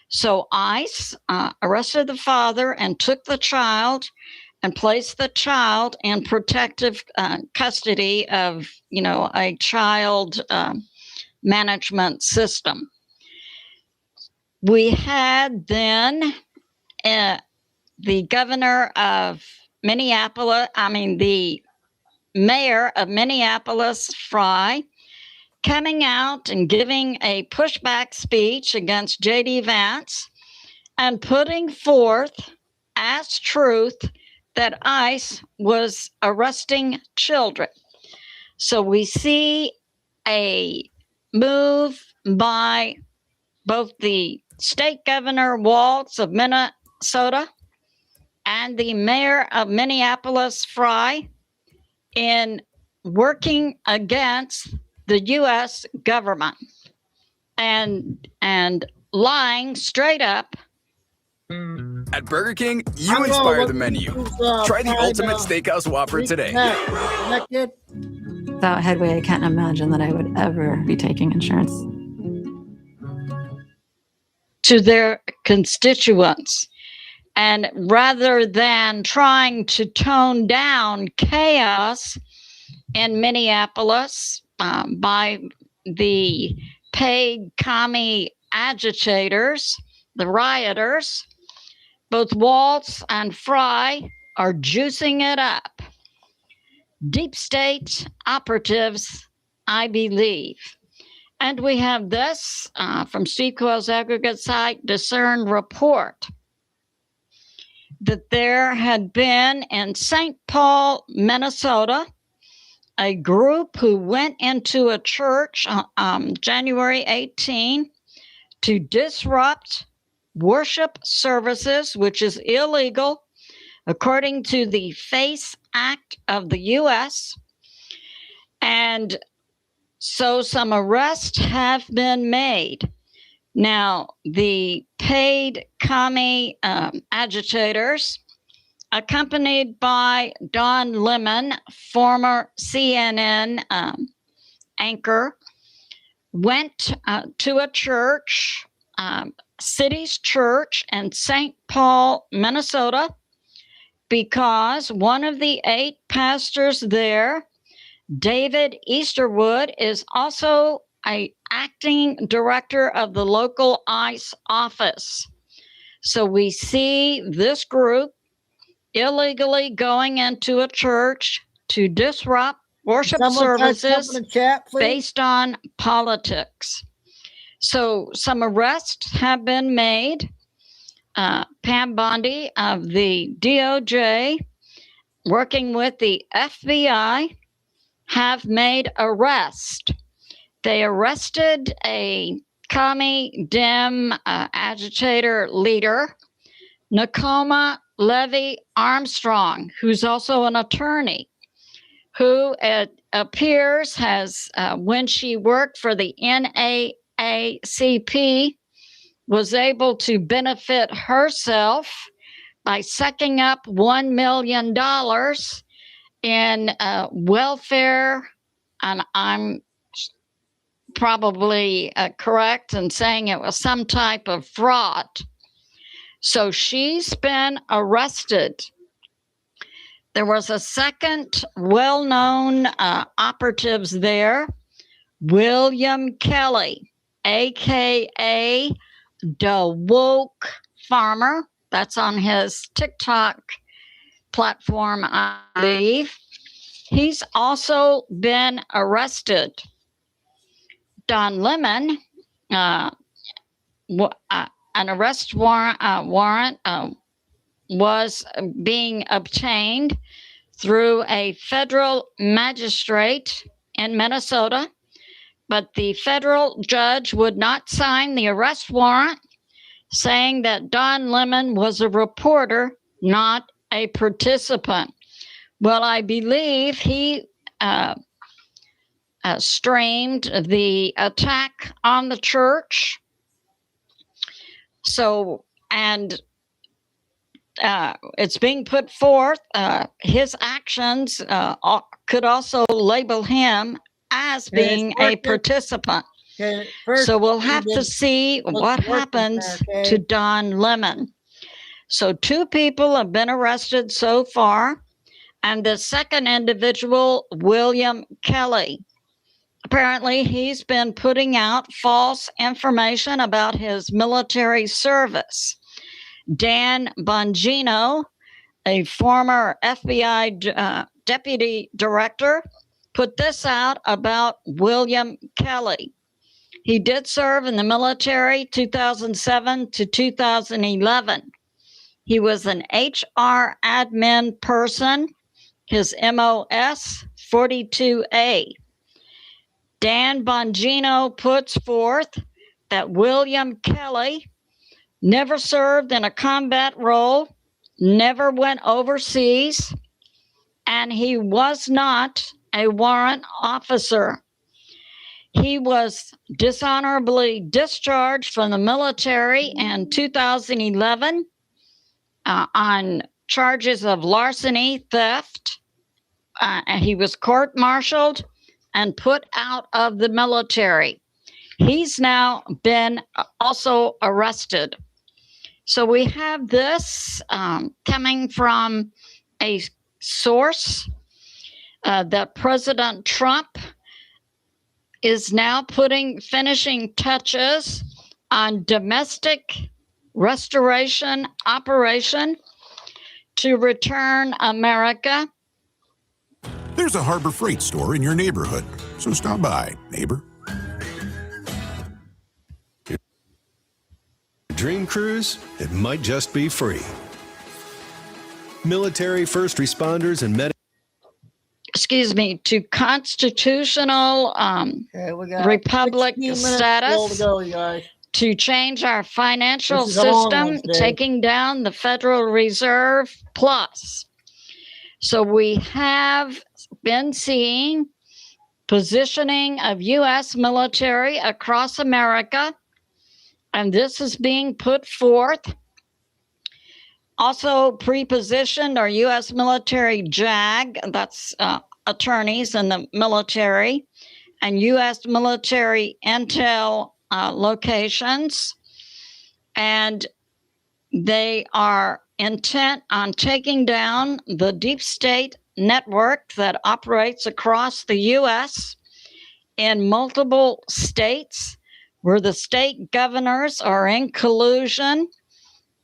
[SPEAKER 9] So ICE arrested the father and took the child and placed the child in protective custody of, a child management system. We had then the governor of Minneapolis, the mayor of Minneapolis, Frey, coming out and giving a pushback speech against J.D. Vance and putting forth as truth that ICE was arresting children. So we see a move by both the state governor Walz of Minnesota and the mayor of Minneapolis, Fry, in working against the U.S. government and lying straight up.
[SPEAKER 13] At Burger King, you inspire the menu. Try the Ultimate Steakhouse Whopper today.
[SPEAKER 14] Without Headway, I can't imagine that I would ever be taking insurance.
[SPEAKER 9] To their constituents. And rather than trying to tone down chaos in Minneapolis by the paid commie agitators, the rioters, both Walz and Fry are juicing it up. Deep state operatives, I believe. And we have this from Steve Coyle's aggregate site, Discern Report, that there had been in St. Paul, Minnesota, a group who went into a church January 18 to disrupt worship services, which is illegal according to the FACE Act of the U.S. And so some arrests have been made. Now, the paid commie agitators, accompanied by Don Lemon, former CNN anchor, went to a church, City's Church in St. Paul, Minnesota, because one of the 8 pastors there, David Easterwood, is also an acting director of the local ICE office. So we see this group illegally going into a church to disrupt worship services based on politics. So some arrests have been made. Pam Bondi of the DOJ, working with the FBI, have made arrests. They arrested a commie Dem agitator leader, Nakoma Levy Armstrong, who's also an attorney, who it appears has, when she worked for the NAACP, was able to benefit herself by sucking up $1 million in welfare, and I'm probably correct in saying it was some type of fraud. So she's been arrested. There was a second well-known operatives there, William Kelly, aka the Woke Farmer. That's on his TikTok platform, I believe. He's also been arrested. Don Lemon, an arrest warrant was being obtained through a federal magistrate in Minnesota, but the federal judge would not sign the arrest warrant, saying that Don Lemon was a reporter, not a participant. Well, I believe he streamed the attack on the church. So, and it's being put forth, his actions could also label him as being a participant. So we'll have to see what happens to Don Lemon. So 2 people have been arrested so far, and the second individual, William Kelly. Apparently, he's been putting out false information about his military service. Dan Bongino, a former FBI deputy director, put this out about William Kelly. He did serve in the military 2007 to 2011. He was an HR admin person, his MOS 42A. Dan Bongino puts forth that William Kelly never served in a combat role, never went overseas, and he was not a warrant officer. He was dishonorably discharged from the military in 2011 on charges of larceny, theft. And he was court-martialed and put out of the military. He's now been also arrested. So we have this coming from a source that President Trump is now putting finishing touches on domestic restoration operation to return America.
[SPEAKER 15] There's a Harbor Freight store in your neighborhood, so stop by, neighbor.
[SPEAKER 16] Dream cruise? It might just be free. Military, first responders, and
[SPEAKER 9] to constitutional republic status, to change our financial system, taking down the Federal Reserve Plus. So we have been seeing positioning of U.S. military across America, and this is being put forth. Also pre-positioned are U.S. military JAG, that's attorneys in the military, and U.S. military intel locations. And they are intent on taking down the deep state network that operates across the U.S. in multiple states, where the state governors are in collusion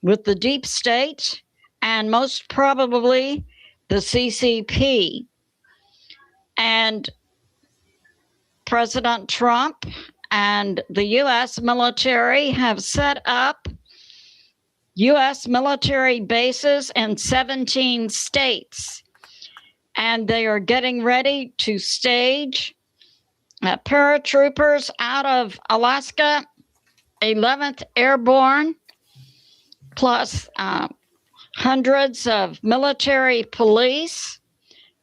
[SPEAKER 9] with the deep state and most probably the CCP. And President Trump and the U.S. military have set up U.S. military bases in 17 states, and they are getting ready to stage paratroopers out of Alaska, 11th Airborne, plus hundreds of military police.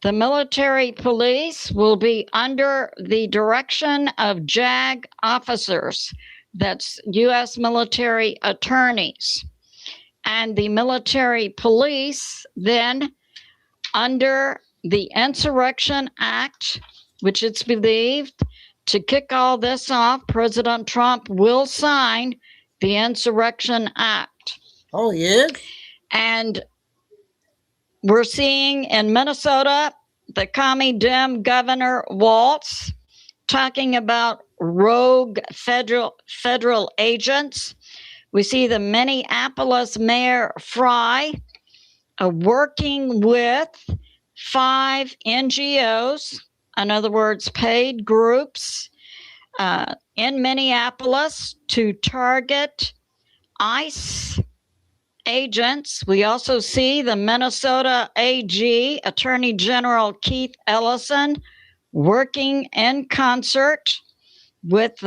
[SPEAKER 9] The military police will be under the direction of JAG officers, that's U.S. military attorneys. And the military police then, under the Insurrection Act, which it's believed to kick all this off, President Trump will sign the Insurrection Act.
[SPEAKER 1] Oh, yes?
[SPEAKER 9] And we're seeing in Minnesota, the commie Dem Governor Waltz talking about rogue federal agents. We see the Minneapolis Mayor Fry working with 5 NGOs, in other words, paid groups in Minneapolis to target ICE agents. We also see the Minnesota AG, Attorney General Keith Ellison, working in concert with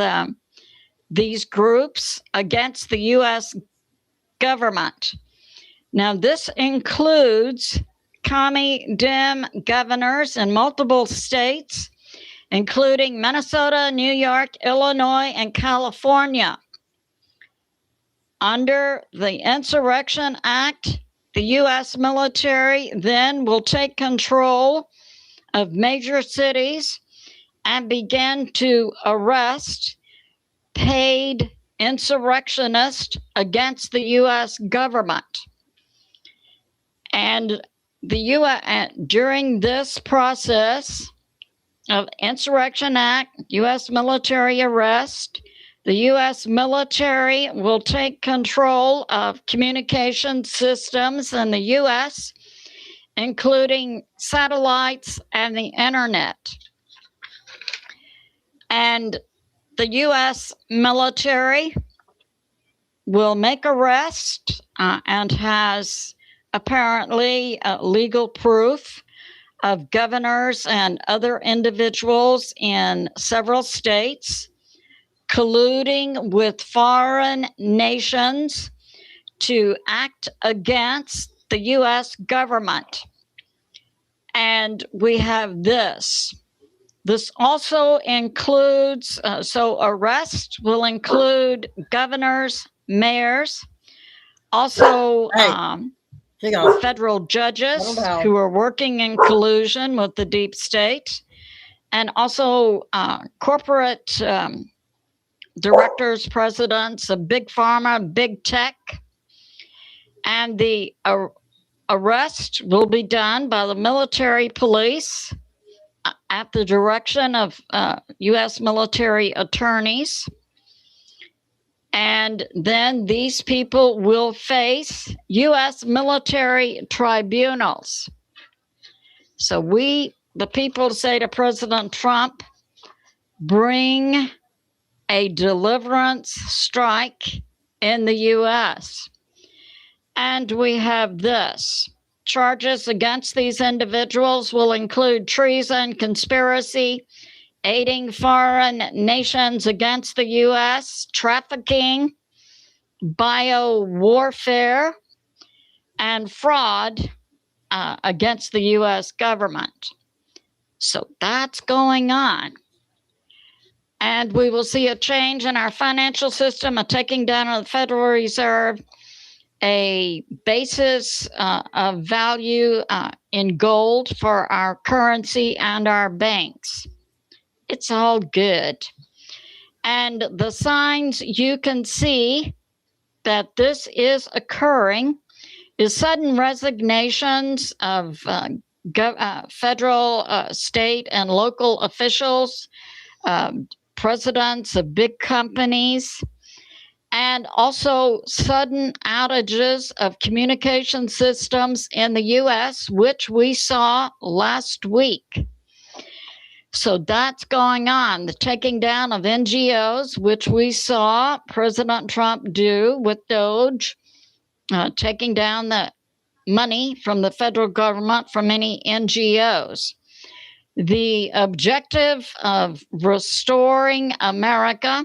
[SPEAKER 9] these groups against the U.S. government. Now, this includes commie Dem governors in multiple states, including Minnesota, New York, Illinois, and California. Under the Insurrection Act, the U.S. military then will take control of major cities and begin to arrest paid insurrectionists against the U.S. government. And the U.S. during this process of Insurrection Act, U.S. military arrest, the U.S. military will take control of communication systems in the U.S., including satellites and the internet. And the U.S. military will make arrests and has apparently legal proof of governors and other individuals in several states colluding with foreign nations to act against the U.S. government. And we have this. This also includes, arrest will include governors, mayors, also federal judges who are working in collusion with the deep state, and also corporate directors, presidents of big pharma, big tech. And the arrest will be done by the military police at the direction of U.S. military attorneys. And then these people will face U.S. military tribunals. So we, the people, say to President Trump, bring a deliverance strike in the U.S. And we have this. Charges against these individuals will include treason, conspiracy, aiding foreign nations against the U.S., trafficking, bio-warfare, and fraud against the U.S. government. So that's going on. And we will see a change in our financial system, a taking down of the Federal Reserve, a basis of value in gold for our currency and our banks. It's all good. And the signs you can see that this is occurring is sudden resignations of federal, state, and local officials, presidents of big companies, and also sudden outages of communication systems in the U.S., which we saw last week. So that's going on. The taking down of NGOs, which we saw President Trump do with DOGE, taking down the money from the federal government from many NGOs. The objective of restoring America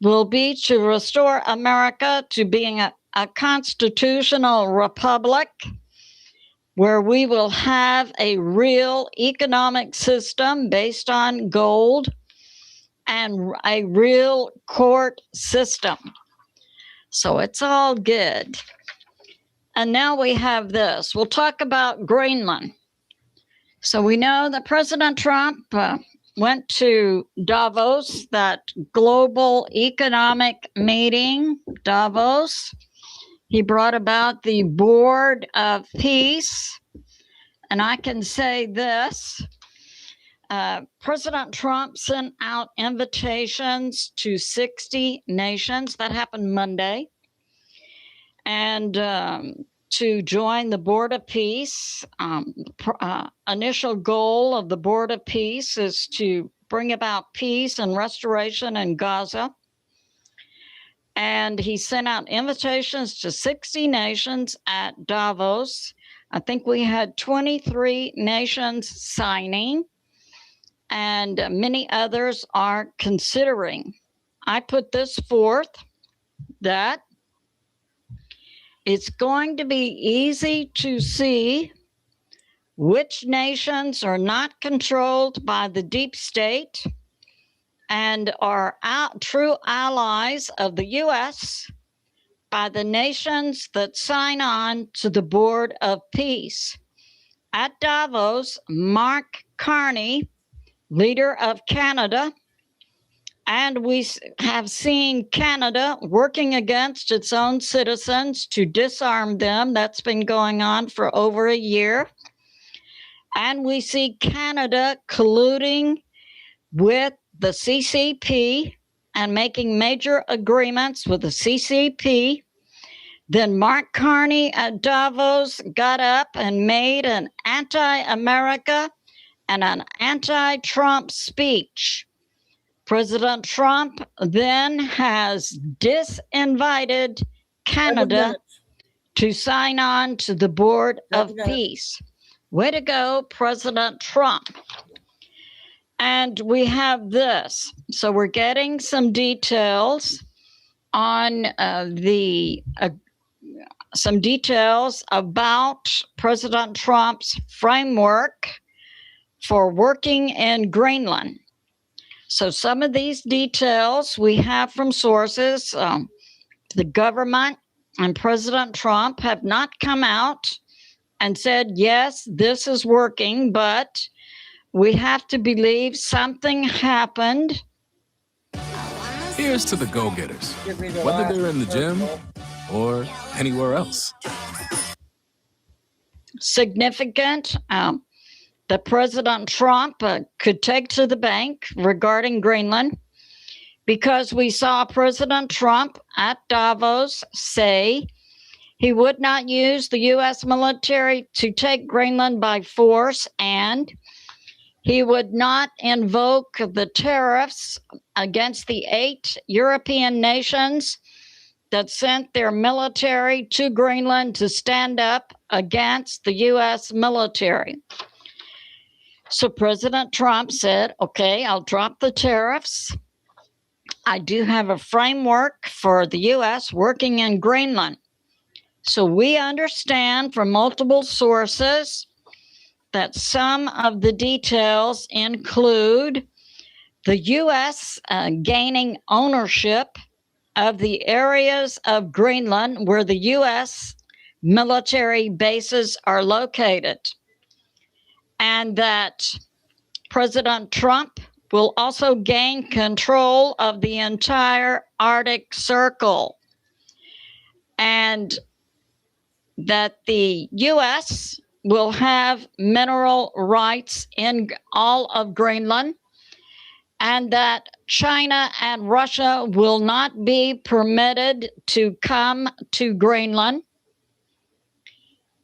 [SPEAKER 9] will be to restore America to being a constitutional republic where we will have a real economic system based on gold and a real court system. So it's all good. And now we have this. We'll talk about Greenland. So we know that President Trump went to Davos, that global economic meeting, Davos. He brought about the Board of Peace. And I can say this, President Trump sent out invitations to 60 nations. That happened Monday. And to join the Board of Peace. Initial goal of the Board of Peace is to bring about peace and restoration in Gaza. And he sent out invitations to 60 nations at Davos. I think we had 23 nations signing, and many others are considering. I put this forth that it's going to be easy to see which nations are not controlled by the deep state and are true allies of the U.S. by the nations that sign on to the Board of Peace. At Davos, Mark Carney, leader of Canada, and we have seen Canada working against its own citizens to disarm them. That's been going on for over a year. And we see Canada colluding with the CCP and making major agreements with the CCP. Then Mark Carney at Davos got up and made an anti-America and an anti-Trump speech. President Trump then has disinvited Canada to sign on to the Board of Peace. Way to go, President Trump. And we have this. So we're getting some details on some details about President Trump's framework for working in Greenland. So some of these details we have from sources. The government and President Trump have not come out and said, yes, this is working, but we have to believe something happened.
[SPEAKER 8] Here's to the go-getters, whether they're in the gym or anywhere else.
[SPEAKER 9] Significant that President Trump could take to the bank regarding Greenland, because we saw President Trump at Davos say he would not use the U.S. military to take Greenland by force, and he would not invoke the tariffs against the 8 European nations that sent their military to Greenland to stand up against the U.S. military. So President Trump said, okay, I'll drop the tariffs. I do have a framework for the U.S. working in Greenland. So we understand from multiple sources that some of the details include the U.S. Gaining ownership of the areas of Greenland where the U.S. military bases are located, and that President Trump will also gain control of the entire Arctic Circle, and that the U.S. will have mineral rights in all of Greenland, and that China and Russia will not be permitted to come to Greenland,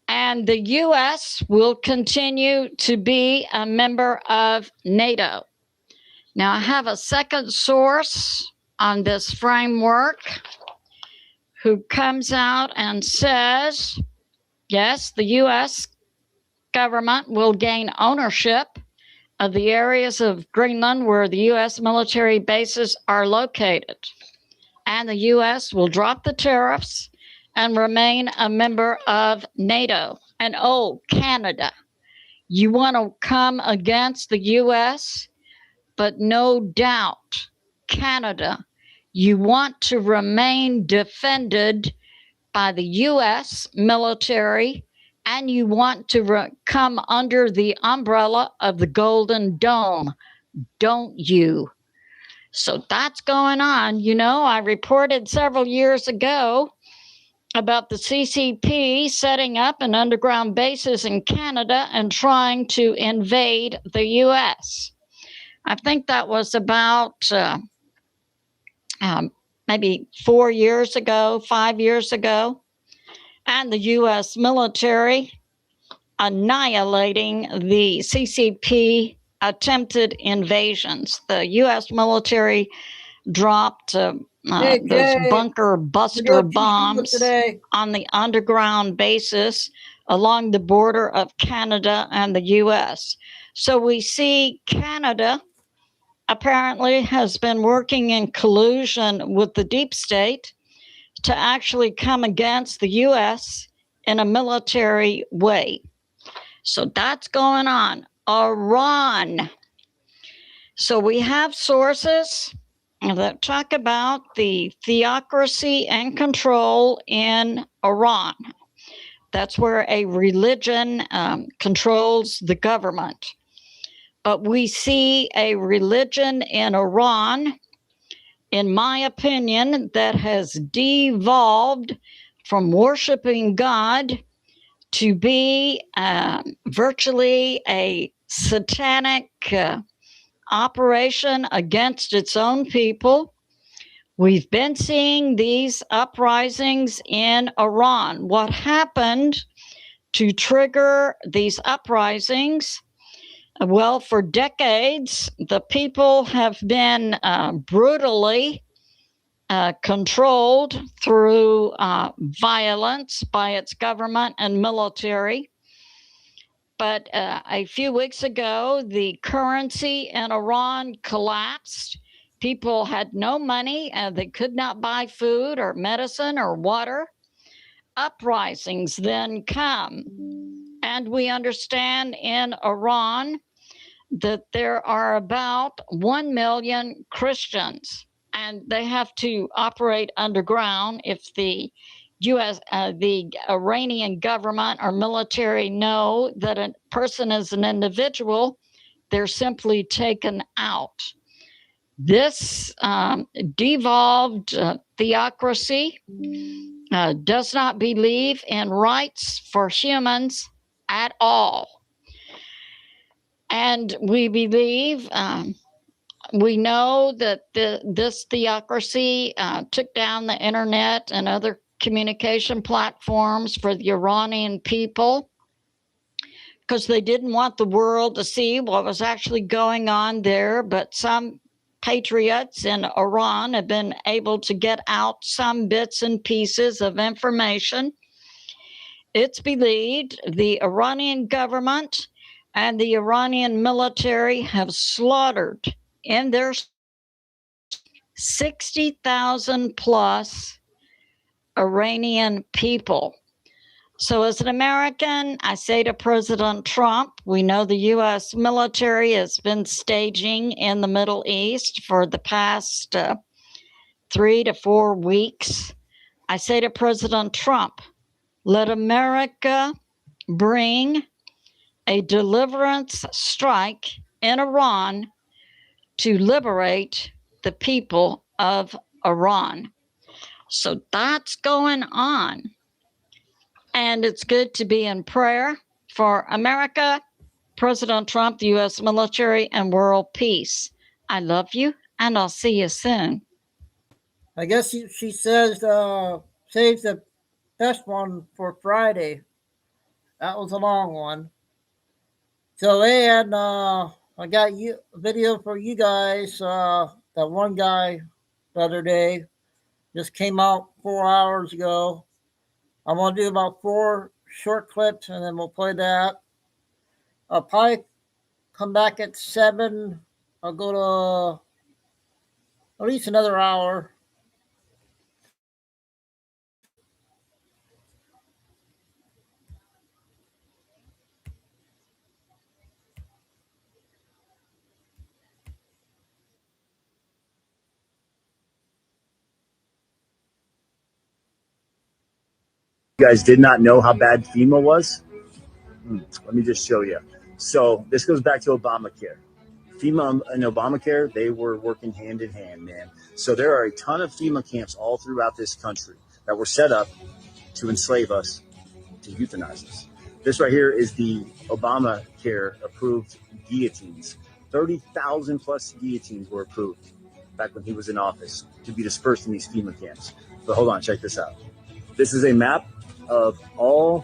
[SPEAKER 9] and the U.S. will continue to be a member of NATO. Now, I have a second source on this framework who comes out and says, yes, the U.S. government will gain ownership of the areas of Greenland where the U.S. military bases are located, and the U.S. will drop the tariffs and remain a member of NATO. And oh, Canada, you want to come against the U.S., but no doubt, Canada, you want to remain defended by the U.S. military, and you want to come under the umbrella of the Golden Dome, don't you? So that's going on. You know, I reported several years ago about the CCP setting up an underground bases in Canada and trying to invade the U.S. I think that was about maybe 4 years ago, 5 years ago. And the U.S. military annihilating the CCP attempted invasions. The U.S. military dropped those bunker buster bombs on the underground bases along the border of Canada and the U.S. So we see Canada apparently has been working in collusion with the deep state to actually come against the U.S. in a military way. So that's going on. Iran. So we have sources that talk about the theocracy and control in Iran. That's where a religion controls the government. But we see a religion in Iran, in my opinion, that has devolved from worshiping God to be virtually a satanic operation against its own people. We've been seeing these uprisings in Iran. What happened to trigger these uprisings Well, for decades, the people have been brutally controlled through violence by its government and military. But a few weeks ago, the currency in Iran collapsed. People had no money and they could not buy food or medicine or water. Uprisings then come. And we understand in Iran that there are about 1 million Christians, and they have to operate underground. If the the Iranian government or military know that a person is an individual, they're simply taken out. This devolved theocracy does not believe in rights for humans at all. And we believe, we know that this theocracy took down the internet and other communication platforms for the Iranian people because they didn't want the world to see what was actually going on there. But some patriots in Iran have been able to get out some bits and pieces of information. It's believed the Iranian government and the Iranian military have slaughtered in their 60,000 plus Iranian people. So as an American, I say to President Trump, we know the U.S. military has been staging in the Middle East for the past 3 to 4 weeks. I say to President Trump, let America bring a deliverance strike in Iran to liberate the people of Iran. So that's going on. And it's good to be in prayer for America, President Trump, the U.S. military, and world peace. I love you, and I'll see you soon.
[SPEAKER 1] I guess she says save the best one for Friday. That was a long one. So, and I got a video for you guys. That one guy the other day just came out 4 hours ago. I'm going to do about 4 short clips and then we'll play that. I'll probably come back at 7. I'll go to at least another hour.
[SPEAKER 17] You guys did not know how bad FEMA was? Let me just show you. So this goes back to Obamacare. FEMA and Obamacare, they were working hand in hand, man. So there are a ton of FEMA camps all throughout this country that were set up to enslave us, to euthanize us. This right here is the Obamacare approved guillotines. 30,000 plus guillotines were approved back when he was in office to be dispersed in these FEMA camps. But hold on, check this out. This is a map of all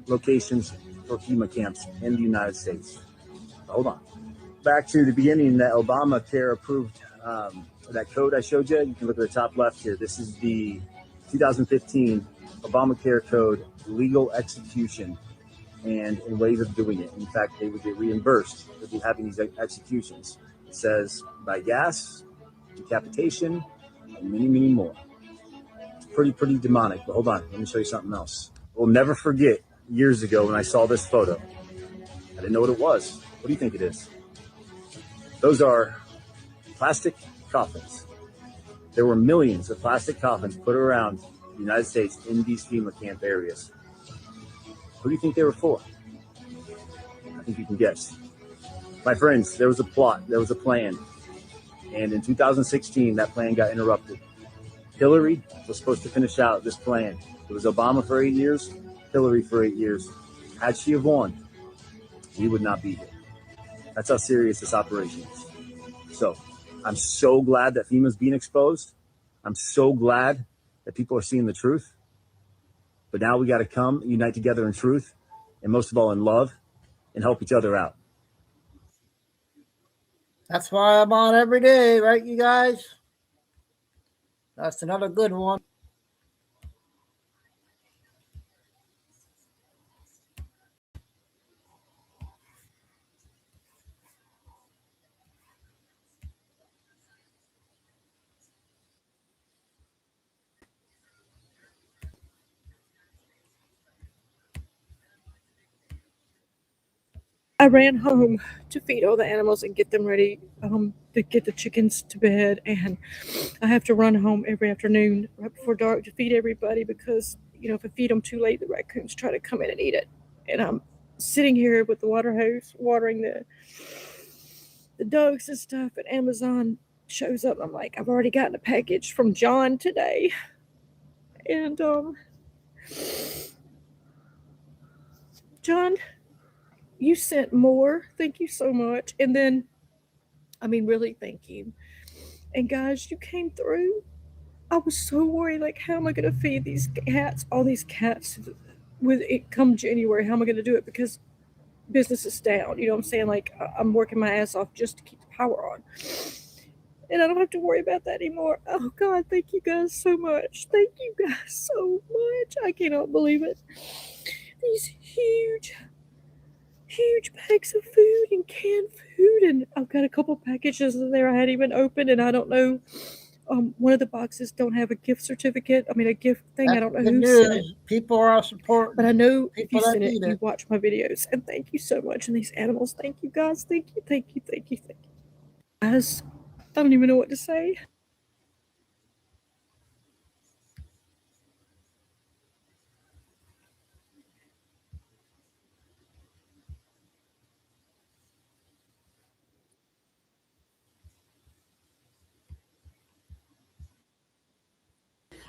[SPEAKER 17] locations for FEMA camps in the United States. Hold on. Back to the beginning, that Obamacare approved that code I showed you. You can look at the top left here. This is the 2015 Obamacare code, legal execution, and ways of doing it. In fact, they would get reimbursed for having these executions. It says by gas, decapitation, and many, many more. Pretty demonic, but hold on, let me show you something else. We'll never forget years ago when I saw this photo. I didn't know what it was. What do you think it is? Those are plastic coffins. There were millions of plastic coffins put around the United States in these FEMA camp areas. Who do you think they were for? I think you can guess. My friends, there was a plot, there was a plan. And in 2016, that plan got interrupted. Hillary was supposed to finish out this plan. It was Obama for 8 years, Hillary for 8 years. Had she have won, we would not be here. That's how serious this operation is. So I'm so glad that FEMA's being exposed. I'm so glad that people are seeing the truth. But now we got to come, unite together in truth, and most of all in love, and help each other out.
[SPEAKER 1] That's why I'm on every day, right, you guys? That's another good one.
[SPEAKER 18] I ran home to feed all the animals and get them ready to get the chickens to bed. And I have to run home every afternoon right before dark to feed everybody because, if I feed them too late, the raccoons try to come in and eat it. And I'm sitting here with the water hose watering the dogs and stuff. And Amazon shows up. I'm like, I've already gotten a package from John today. And John, you sent more. Thank you so much. And then, really, thank you. And guys, you came through. I was so worried, like, how am I going to feed these cats, all these cats, with it come January? How am I going to do it? Because business is down. You know what I'm saying? Like, I'm working my ass off just to keep the power on. And I don't have to worry about that anymore. Oh, God, thank you guys so much. Thank you guys so much. I cannot believe it. These huge bags of food and canned food. And I've got a couple packages in there I hadn't even opened. And I don't know. One of the boxes don't have a gift certificate. A gift thing. I don't know who sent it.
[SPEAKER 1] People are supporting.
[SPEAKER 18] But I know if you send it, you watch my videos. And thank you so much. And these animals, thank you guys. Thank you. Guys, I don't even know what to say.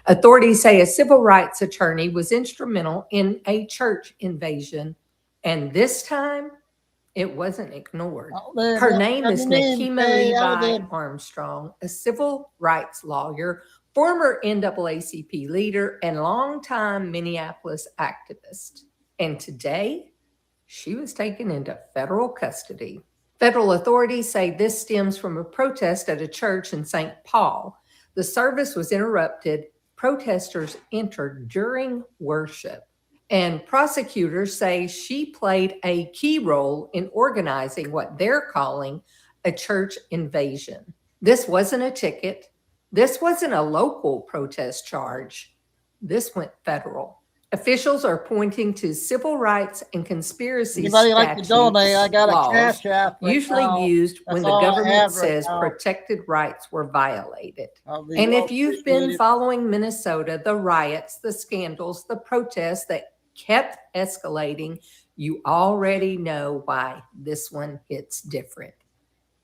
[SPEAKER 19] Authorities say a civil rights attorney was instrumental in a church invasion, and this time it wasn't ignored. Her name is Nakima Levi Armstrong, a civil rights lawyer, former NAACP leader, and longtime Minneapolis activist. And today, she was taken into federal custody. Federal authorities say this stems from a protest at a church in St. Paul. The service was interrupted. Protesters entered during worship, and prosecutors say she played a key role in organizing what they're calling a church invasion. This wasn't a ticket. This wasn't a local protest charge. This went federal. Officials are pointing to civil rights and conspiracy statutes,
[SPEAKER 1] like to donate? I got a cash app right
[SPEAKER 19] usually
[SPEAKER 1] now.
[SPEAKER 19] used when the government says
[SPEAKER 1] now.
[SPEAKER 19] Protected rights were violated. And if you've been following Minnesota, the riots, the scandals, the protests that kept escalating, you already know why this one hits different.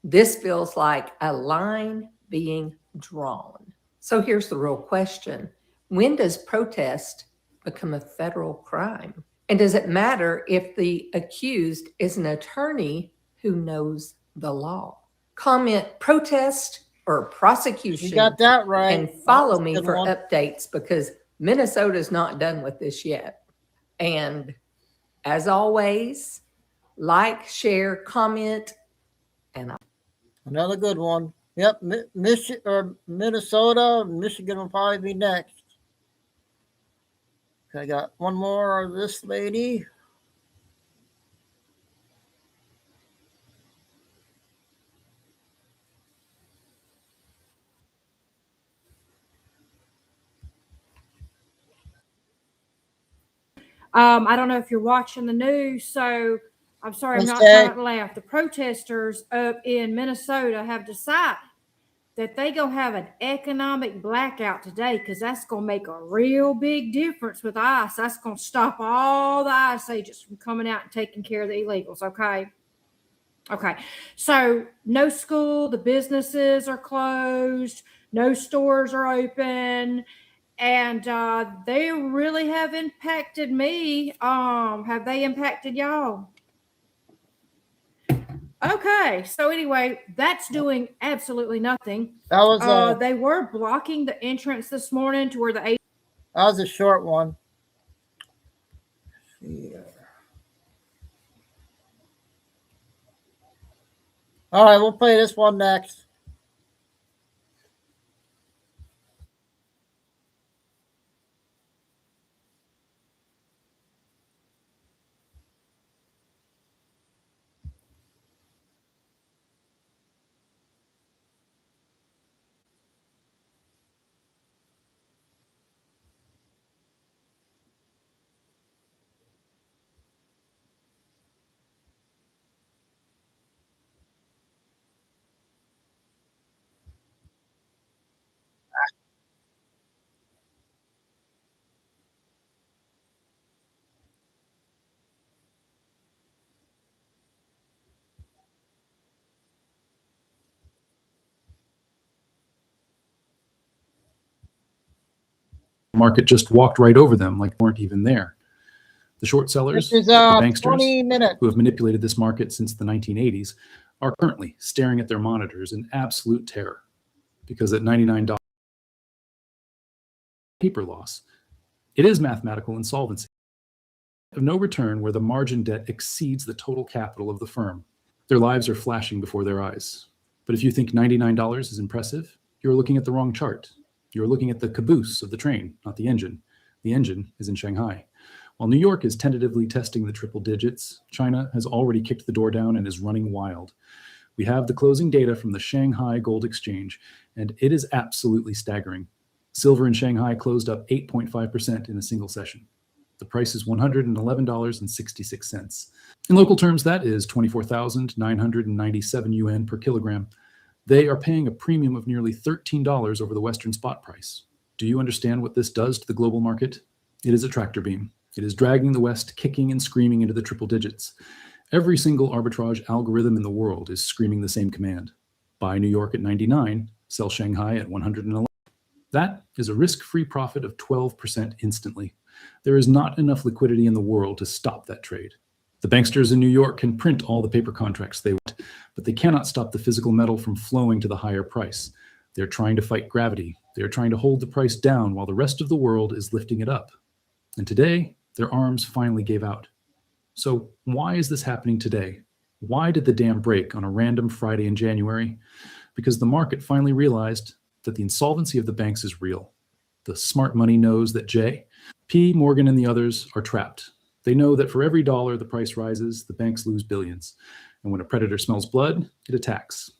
[SPEAKER 19] This feels like a line being drawn. So here's the real question. When does protest become a federal crime? And does it matter if the accused is an attorney who knows the law? Comment protest or prosecution.
[SPEAKER 1] You got that right.
[SPEAKER 19] And follow me for updates because Minnesota's not done with this yet. And as always, like, share, comment, and
[SPEAKER 1] another good one. Yep, Minnesota, Michigan will probably be next. I got one more of this lady.
[SPEAKER 20] I don't know if you're watching the news, so I'm sorry I'm not trying to laugh. The protesters up in Minnesota have decided that they gonna have an economic blackout today because that's gonna make a real big difference with ICE. That's gonna stop all the ICE agents from coming out and taking care of the illegals. Okay. So no school, the businesses are closed, no stores are open, and they really have impacted me. Have they impacted y'all? Okay, so anyway, that's doing absolutely nothing.
[SPEAKER 1] That was
[SPEAKER 20] they were blocking the entrance this morning to where the
[SPEAKER 1] that was a short one. Yeah. All right, we'll play this one next.
[SPEAKER 21] Market just walked right over them like they weren't even there. The short sellers,
[SPEAKER 1] This is
[SPEAKER 21] the
[SPEAKER 1] 20
[SPEAKER 21] banksters,
[SPEAKER 1] minutes.
[SPEAKER 21] who have manipulated this market since the 1980s, are currently staring at their monitors in absolute terror because at $99 paper loss, it is mathematical insolvency of no return where the margin debt exceeds the total capital of the firm. Their lives are flashing before their eyes. But if you think $99 is impressive, you're looking at the wrong chart. You're looking at the caboose of the train, not the engine. The engine is in Shanghai. While New York is tentatively testing the triple digits, China has already kicked the door down and is running wild. We have the closing data from the Shanghai Gold Exchange, and it is absolutely staggering. Silver in Shanghai closed up 8.5% in a single session. The price is $111.66. In local terms, that is 24,997 yuan per kilogram. They are paying a premium of nearly $13 over the Western spot price. Do you understand what this does to the global market? It is a tractor beam. It is dragging the West kicking and screaming into the triple digits. Every single arbitrage algorithm in the world is screaming the same command. Buy New York at 99, sell Shanghai at 111. That is a risk-free profit of 12% instantly. There is not enough liquidity in the world to stop that trade. The banksters in New York can print all the paper contracts they want, but they cannot stop the physical metal from flowing to the higher price. They're trying to fight gravity. They're trying to hold the price down while the rest of the world is lifting it up. And today, their arms finally gave out. So why is this happening today? Why did the dam break on a random Friday in January? Because the market finally realized that the insolvency of the banks is real. The smart money knows that J, P, Morgan, and the others are trapped. They know that for every dollar the price rises, the banks lose billions. And when a predator smells blood, it attacks.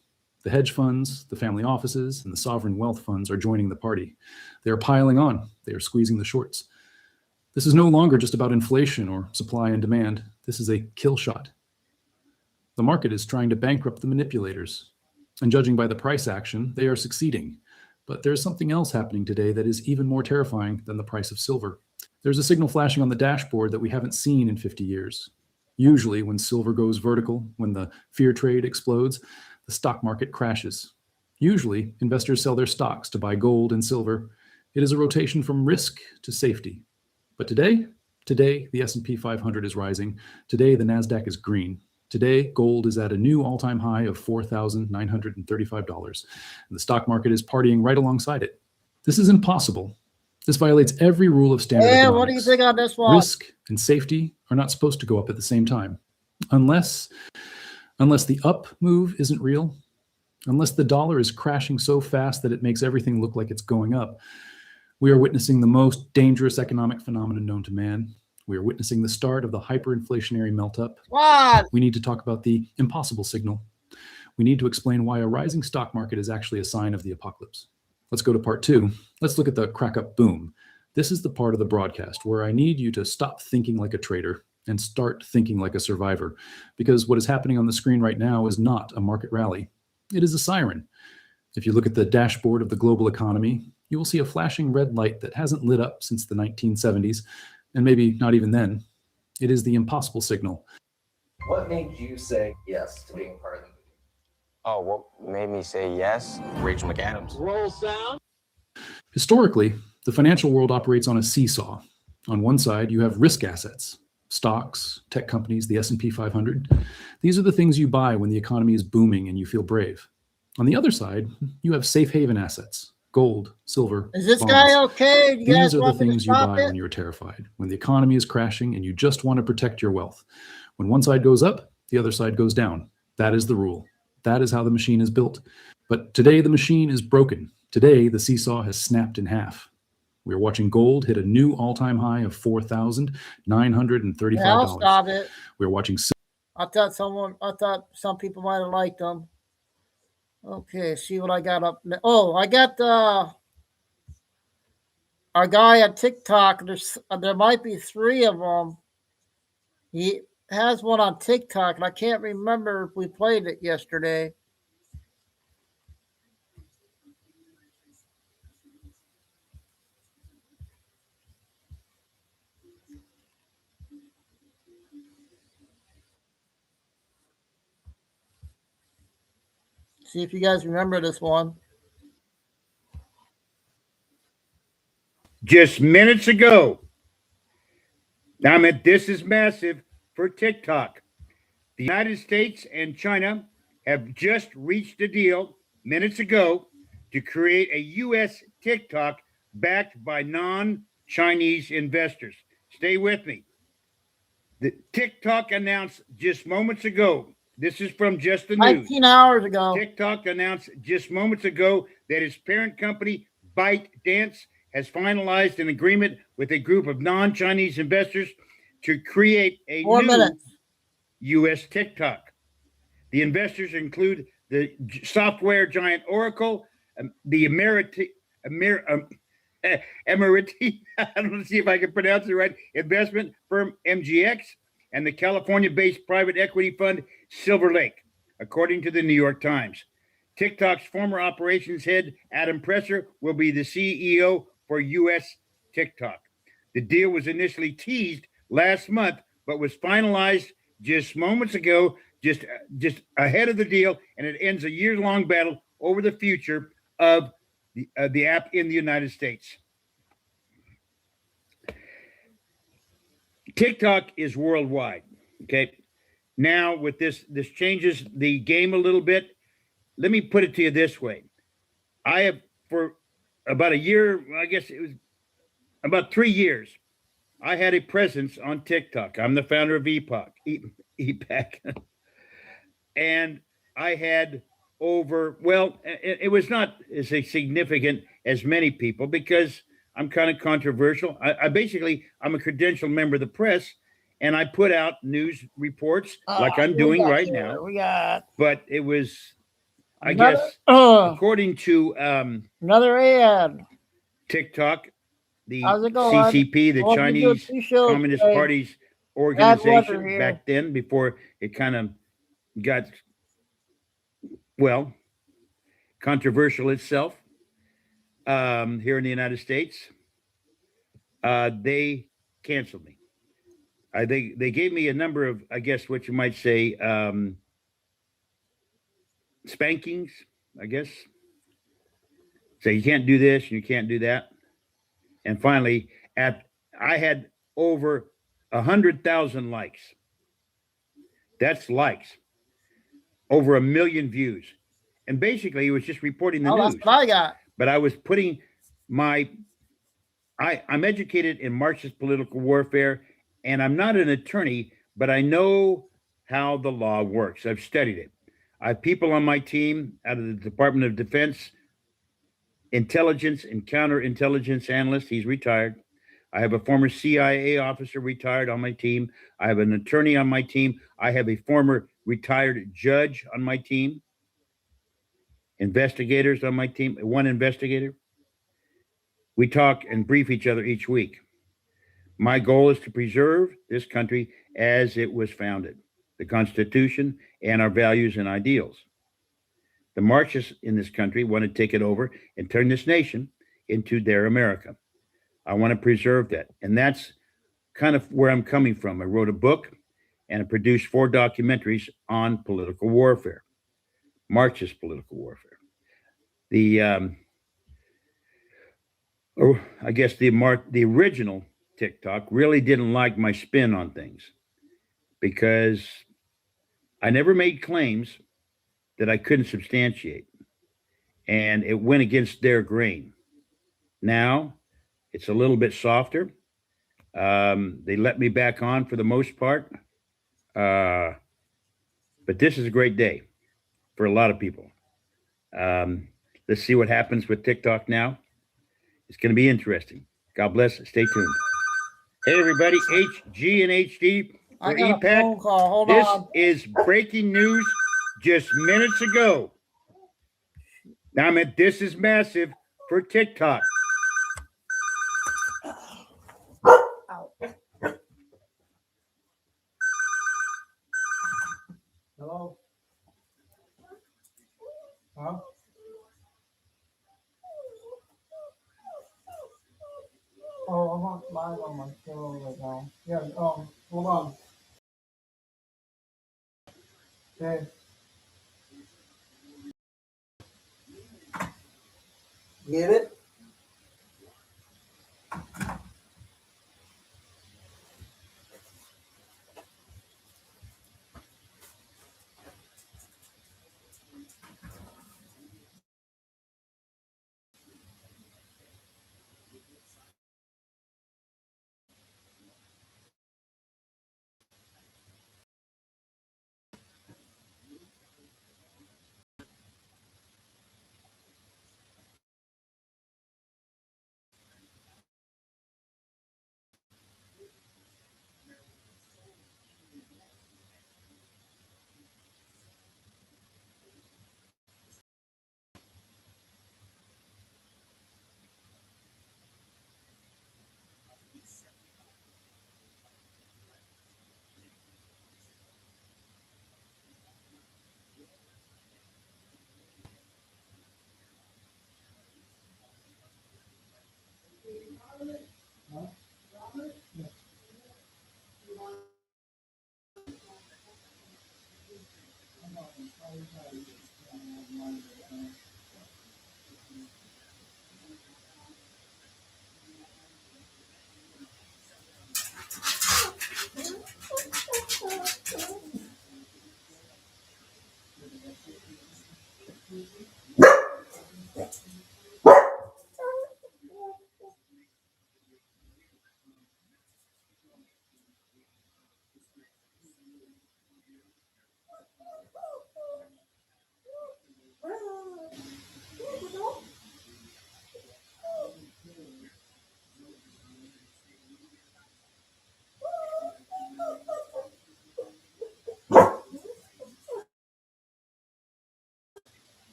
[SPEAKER 21] The hedge funds, the family offices, and the sovereign wealth funds are joining the party. They are piling on. They are squeezing the shorts. This is no longer just about inflation or supply and demand. This is a kill shot. The market is trying to bankrupt the manipulators. And judging by the price action, they are succeeding. But there's something else happening today that is even more terrifying than the price of silver. There's a signal flashing on the dashboard that we haven't seen in 50 years. Usually when silver goes vertical, when the fear trade explodes, the stock market crashes. Usually investors sell their stocks to buy gold and silver. It is a rotation from risk to safety. But today the S&P 500 is rising. Today the NASDAQ is green. Today gold is at a new all-time high of $4,935. And the stock market is partying right alongside it. This is impossible. This violates every rule of standard economics.
[SPEAKER 1] What do you think on this one?
[SPEAKER 21] Risk and safety are not supposed to go up at the same time. Unless the up move isn't real, unless the dollar is crashing so fast that it makes everything look like it's going up, we are witnessing the most dangerous economic phenomenon known to man. We are witnessing the start of the hyperinflationary melt-up.
[SPEAKER 1] What?
[SPEAKER 21] We need to talk about the impossible signal. We need to explain why a rising stock market is actually a sign of the apocalypse. Let's go to part 2. Let's look at the crack up boom. This is the part of the broadcast where I need you to stop thinking like a trader and start thinking like a survivor, because what is happening on the screen right now is not a market rally. It is a siren. If you look at the dashboard of the global economy, you will see a flashing red light that hasn't lit up since the 1970s, and maybe not even then. It is the impossible signal.
[SPEAKER 22] What made you say yes to being part of the movie?
[SPEAKER 23] Oh, what made me say yes? Rachel McAdams.
[SPEAKER 22] Roll sound.
[SPEAKER 21] Historically, the financial world operates on a seesaw. On one side, you have risk assets, stocks, tech companies, the S&P 500. These are the things you buy when the economy is booming and you feel brave. On the other side, you have safe haven assets, gold, silver,
[SPEAKER 1] Is this
[SPEAKER 21] bonds.
[SPEAKER 1] guy okay? You guys
[SPEAKER 21] These are the
[SPEAKER 1] want me to
[SPEAKER 21] things you
[SPEAKER 1] stop
[SPEAKER 21] buy
[SPEAKER 1] it?
[SPEAKER 21] when you're terrified, when the economy is crashing and you just want to protect your wealth. When one side goes up, the other side goes down. That is the rule. That is how the machine is built. But today the machine is broken. Today the seesaw has snapped in half. We're watching gold hit a new all-time high of $4,935.
[SPEAKER 1] I'll stop it.
[SPEAKER 21] We're watching.
[SPEAKER 1] I thought some people might have liked them. Okay, see what I got up. Oh, I got our guy on TikTok. There might be 3 of them. He has one on TikTok, and I can't remember if we played it yesterday. See if you guys remember this one.
[SPEAKER 2] Just minutes ago, this is massive for TikTok. The United States and China have just reached a deal minutes ago to create a U.S. TikTok backed by non-Chinese investors. Stay with me. The TikTok announced just moments ago. This is from Just the News.
[SPEAKER 1] 19 hours ago.
[SPEAKER 2] TikTok announced just moments ago that its parent company, ByteDance, has finalized an agreement with a group of non-Chinese investors to create a new U.S. TikTok. The investors include the software giant Oracle, the Emirati, I don't see if I can pronounce it right, investment firm MGX, and the California-based private equity fund Silver Lake, according to the New York Times. TikTok's former operations head, Adam Presser, will be the CEO for U.S. TikTok. The deal was initially teased last month, but was finalized just moments ago, just ahead of the deal, and it ends a year-long battle over the future of the app in the United States. TikTok is worldwide, okay? Now, with this changes the game a little bit. Let me put it to you this way. I have, for about a year, I guess it was about 3 years, I had a presence on TikTok. I'm the founder of EPAC. And I had it was not as significant as many people because I'm kind of controversial. I'm a credentialed member of the press, and I put out news reports like I'm doing right now. But it was, I guess, according to
[SPEAKER 1] another ad.
[SPEAKER 2] TikTok, the CCP, the Chinese Communist Party's organization back then, before it kind of got, controversial itself here in the United States, they canceled me. They gave me a number of, I guess, what you might say, spankings, I guess. So you can't do this, you can't do that. And finally, I had over 100,000 likes. That's likes. Over 1 million views. And basically, it was just reporting the news.
[SPEAKER 1] That's what I got.
[SPEAKER 2] But I was putting I'm educated in Marxist political warfare, and I'm not an attorney, but I know how the law works. I've studied it. I have people on my team out of the Department of Defense, intelligence and counterintelligence analyst. He's retired. I have a former CIA officer retired on my team. I have an attorney on my team. I have a former retired judge on my team. Investigators on my team, one investigator. We talk and brief each other each week. My goal is to preserve this country as it was founded, the Constitution and our values and ideals. The Marxists in this country want to take it over and turn this nation into their America. I want to preserve that. And that's kind of where I'm coming from. I wrote a book and I produced 4 documentaries on political warfare, Marxist political warfare. I guess the original TikTok really didn't like my spin on things because I never made claims that I couldn't substantiate, and it went against their grain. Now it's a little bit softer. They let me back on for the most part, but this is a great day. for a lot of people. Let's see what happens with TikTok now. It's going to be interesting. God bless. Stay tuned. Hey, everybody. HG and HD
[SPEAKER 1] I
[SPEAKER 2] for
[SPEAKER 1] got a
[SPEAKER 2] EPAC.
[SPEAKER 1] phone call. Hold
[SPEAKER 2] This
[SPEAKER 1] on.
[SPEAKER 2] is breaking news just minutes ago. Now, this is massive for TikTok.
[SPEAKER 1] Hello? Huh? Oh, I'm not live on my phone right now. Yeah, hold on. Okay. Get it?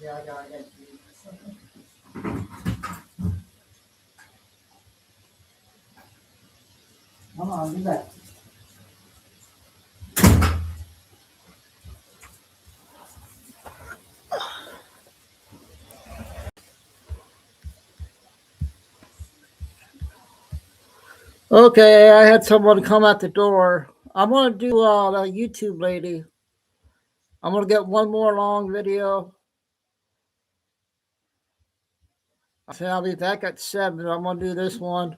[SPEAKER 1] Yeah, I got it. Come on, get back. Okay, I had someone come at the door. I'm gonna do the YouTube lady. I'm gonna get one more long video. I said I'll be back at 7. I'm gonna do this one.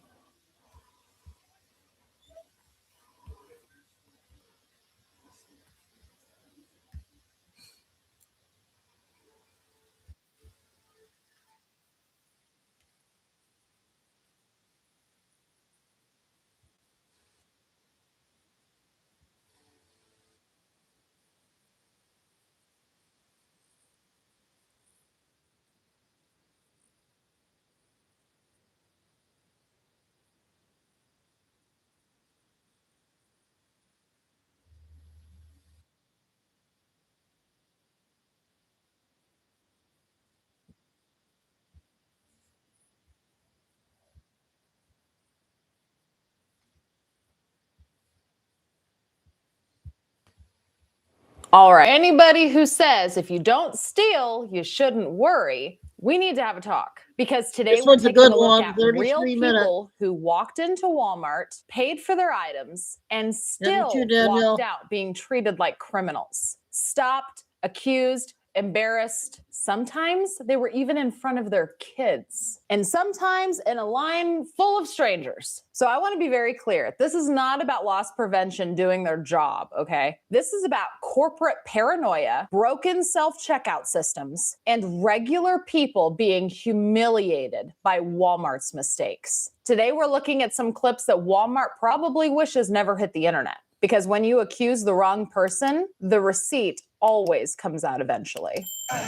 [SPEAKER 3] All right. Anybody who says if you don't steal, you shouldn't worry, we need to have a talk. Because today
[SPEAKER 1] This
[SPEAKER 3] we're
[SPEAKER 1] one's a
[SPEAKER 3] taking
[SPEAKER 1] good
[SPEAKER 3] a look
[SPEAKER 1] one,
[SPEAKER 3] at
[SPEAKER 1] 33
[SPEAKER 3] real
[SPEAKER 1] minutes.
[SPEAKER 3] people who walked into Walmart, paid for their items, and still
[SPEAKER 1] too, Danielle.
[SPEAKER 3] walked out being treated like criminals. Stopped, accused, embarrassed. Sometimes they were even in front of their kids. And sometimes in a line full of strangers. So I want to be very clear. This is not about loss prevention doing their job, okay? This is about corporate paranoia, broken self-checkout systems, and regular people being humiliated by Walmart's mistakes. Today we're looking at some clips that Walmart probably wishes never hit the internet. Because when you accuse the wrong person, the receipt always comes out eventually.
[SPEAKER 7] Let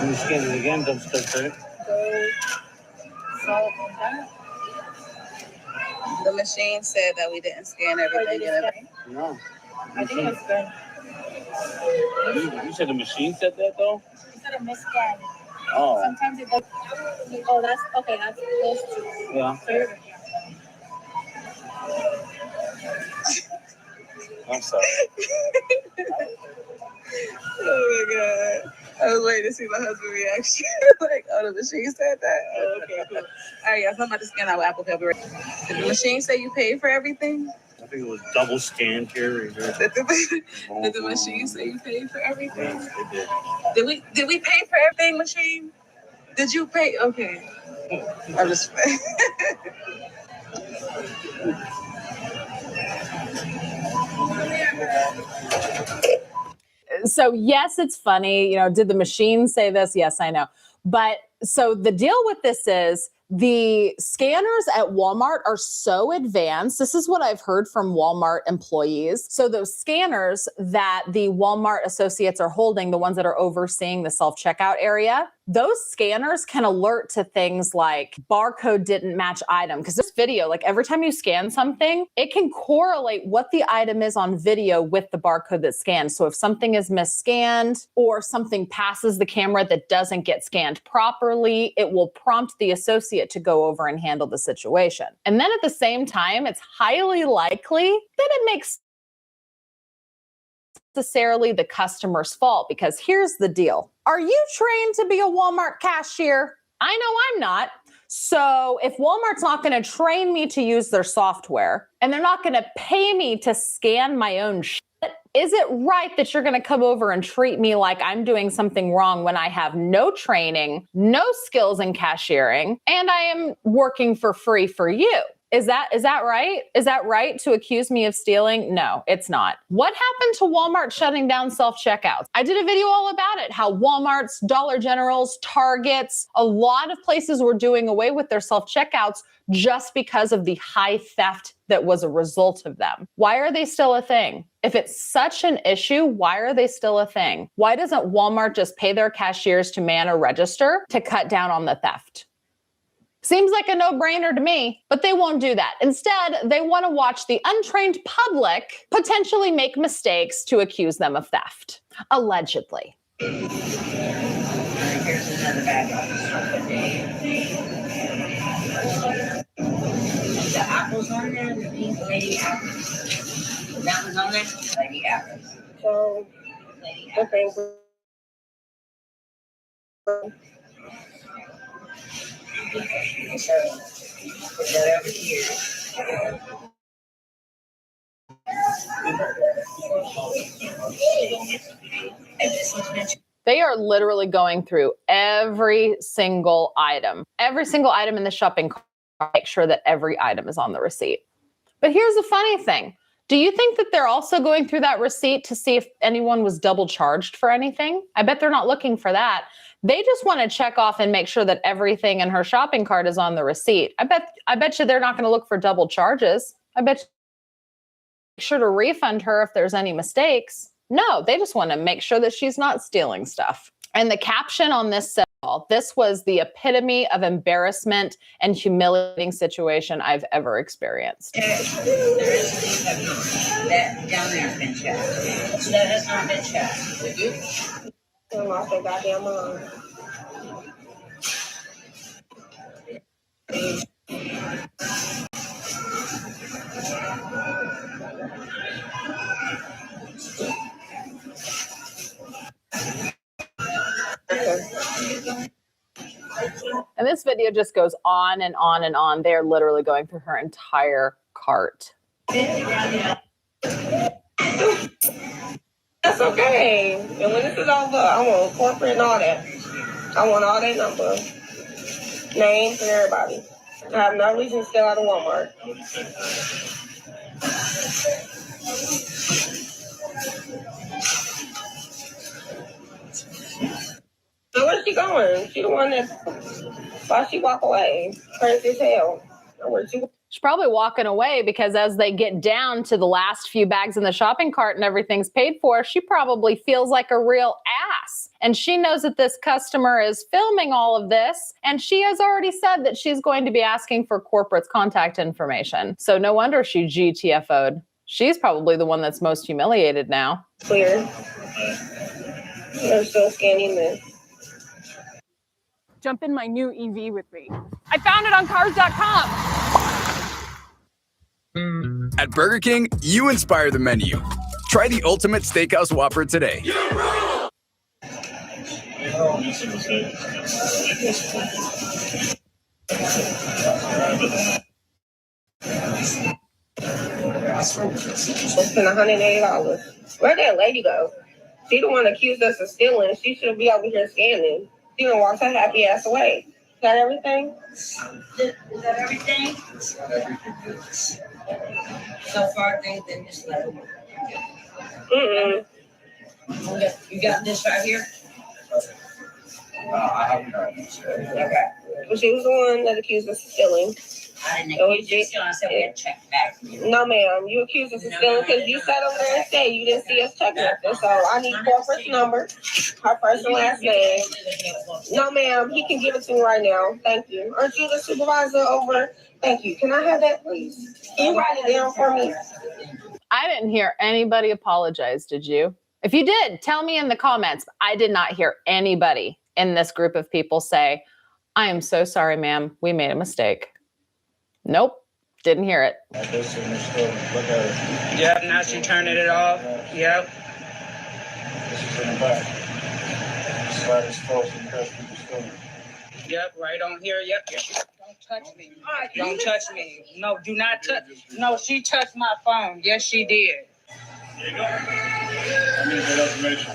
[SPEAKER 7] me scan it again, don't start it.
[SPEAKER 4] The machine said that we didn't scan everything.
[SPEAKER 7] No.
[SPEAKER 4] I think it was good.
[SPEAKER 7] You said the machine said that though?
[SPEAKER 4] It said a misscan.
[SPEAKER 7] Oh.
[SPEAKER 4] Sometimes it does. Oh, that's okay. That's close to.
[SPEAKER 7] Yeah. I'm sorry.
[SPEAKER 4] Oh my god. I was waiting to see my husband's reaction. Like, oh, the machine said that? Oh, okay, cool. All right, yes, I'm about to scan out Apple Pay. Did the machine say you paid for everything?
[SPEAKER 7] I think it was double scanned here.
[SPEAKER 4] Did the machine say you paid for everything?
[SPEAKER 7] Yes, it did.
[SPEAKER 4] Did we pay for everything, machine? Did you pay? Okay. I'm just
[SPEAKER 3] So yes, it's funny. You know, did the machine say this? Yes, I know. But so the deal with this is the scanners at Walmart are so advanced. This is what I've heard from Walmart employees. So those scanners that the Walmart associates are holding, the ones that are overseeing the self-checkout area, those scanners can alert to things like barcode didn't match item. Because this video, like every time you scan something, it can correlate what the item is on video with the barcode that's scanned. So if something is misscanned or something passes the camera that doesn't get scanned properly, it will prompt the associate to go over and handle the situation. And then at the same time, it's highly likely that it makes necessarily the customer's fault, because here's the deal. Are you trained to be a Walmart cashier? I know I'm not. So if Walmart's not going to train me to use their software and they're not going to pay me to scan my own shit, is it right that you're going to come over and treat me like I'm doing something wrong when I have no training, no skills in cashiering, and I am working for free for you? Is that right? Is that right to accuse me of stealing? No, it's not. What happened to Walmart shutting down self-checkouts? I did a video all about it, how Walmart's, Dollar General's, Target's, a lot of places were doing away with their self-checkouts just because of the high theft that was a result of them. Why are they still a thing? If it's such an issue, why are they still a thing? Why doesn't Walmart just pay their cashiers to man a register to cut down on the theft? Seems like a no-brainer to me, but they won't do that. Instead, they want to watch the untrained public potentially make mistakes to accuse them of theft, allegedly.
[SPEAKER 4] Here's another bag. The apples on there, these lady apples. That was on there, lady apples. So, okay. Over here.
[SPEAKER 3] They are literally going through every single item in the shopping cart, make sure that every item is on the receipt. But here's the funny thing. Do you think that they're also going through that receipt to see if anyone was double charged for anything? I bet they're not looking for that. They just want to check off and make sure that everything in her shopping cart is on the receipt. I bet you they're not going to look for double charges. I bet you make sure to refund her if there's any mistakes. No, they just want to make sure that she's not stealing stuff. And the caption on this said, this was the epitome of embarrassment and humiliating situation I've ever experienced.
[SPEAKER 4] That down there has been checked. So that has not been checked. Did you? I lost their goddamn mind.
[SPEAKER 3] And this video just goes on and on and on. They're literally going through her entire cart.
[SPEAKER 4] That's okay. And when this is over, I want corporate and all that. I want all that number, names, and everybody. I have no reason to steal out of Walmart. So where's she going? She the one that, why she walk away? Crazy as hell. Where's she?
[SPEAKER 3] She's probably walking away because as they get down to the last few bags in the shopping cart and everything's paid for, she probably feels like a real ass. And she knows that this customer is filming all of this. And she has already said that she's going to be asking for corporate's contact information. So no wonder she GTFO'd. She's probably the one that's most humiliated now.
[SPEAKER 4] Clear. They're still scanning this.
[SPEAKER 5] Jump in my new EV with me. I found it on cars.com.
[SPEAKER 13] At Burger King, you inspire the menu. Try the Ultimate Steakhouse Whopper today.
[SPEAKER 4] Spent $180. Where'd that lady go? She the one that accused us of stealing. She should be over here scanning. She done walked her happy ass away. Is that everything? Is that everything? So far, things in this level. You got this right here? I haven't got this. Okay. Well, she was the one that accused us of stealing. I didn't accuse you of stealing. I said we had checked back. No, ma'am. You accused us of stealing because you sat over there and said you didn't see us check nothing. So I need corporate's number, her first and last name. No, ma'am. He can give it to me right now. Thank you. Aren't you the supervisor over? Thank you. Can I have that, please? Can you write it down for me?
[SPEAKER 3] I didn't hear anybody apologize, did you? If you did, tell me in the comments. I did not hear anybody in this group of people say, I am so sorry, ma'am. We made a mistake. Nope. Didn't hear it.
[SPEAKER 4] Yep, now she turning it off. Yep. Yep, right on here. Yep. Don't touch me. Don't touch me. No, do not touch. No, she touched my phone. Yes, she did. There you go. I need that information.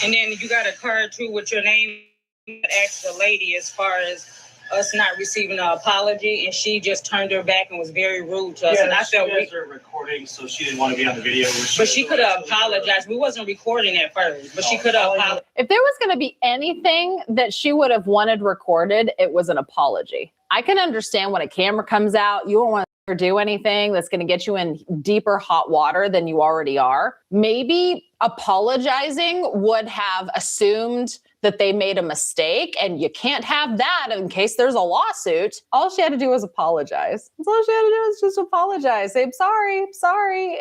[SPEAKER 4] And then you got a card too with your name that asked the lady as far as us not receiving an apology, and she just turned her back and was very rude to us.
[SPEAKER 6] Yeah,
[SPEAKER 4] and I felt
[SPEAKER 6] we are recording, so she didn't want to be on the video.
[SPEAKER 4] But she could have apologized. We wasn't recording at first, but she could have apologized.
[SPEAKER 3] If there was going to be anything that she would have wanted recorded, it was an apology. I can understand when a camera comes out, you don't want to do anything that's going to get you in deeper hot water than you already are. Maybe apologizing would have assumed that they made a mistake, and you can't have that in case there's a lawsuit. All she had to do was apologize. That's all she had to do was just apologize. Say, I'm sorry.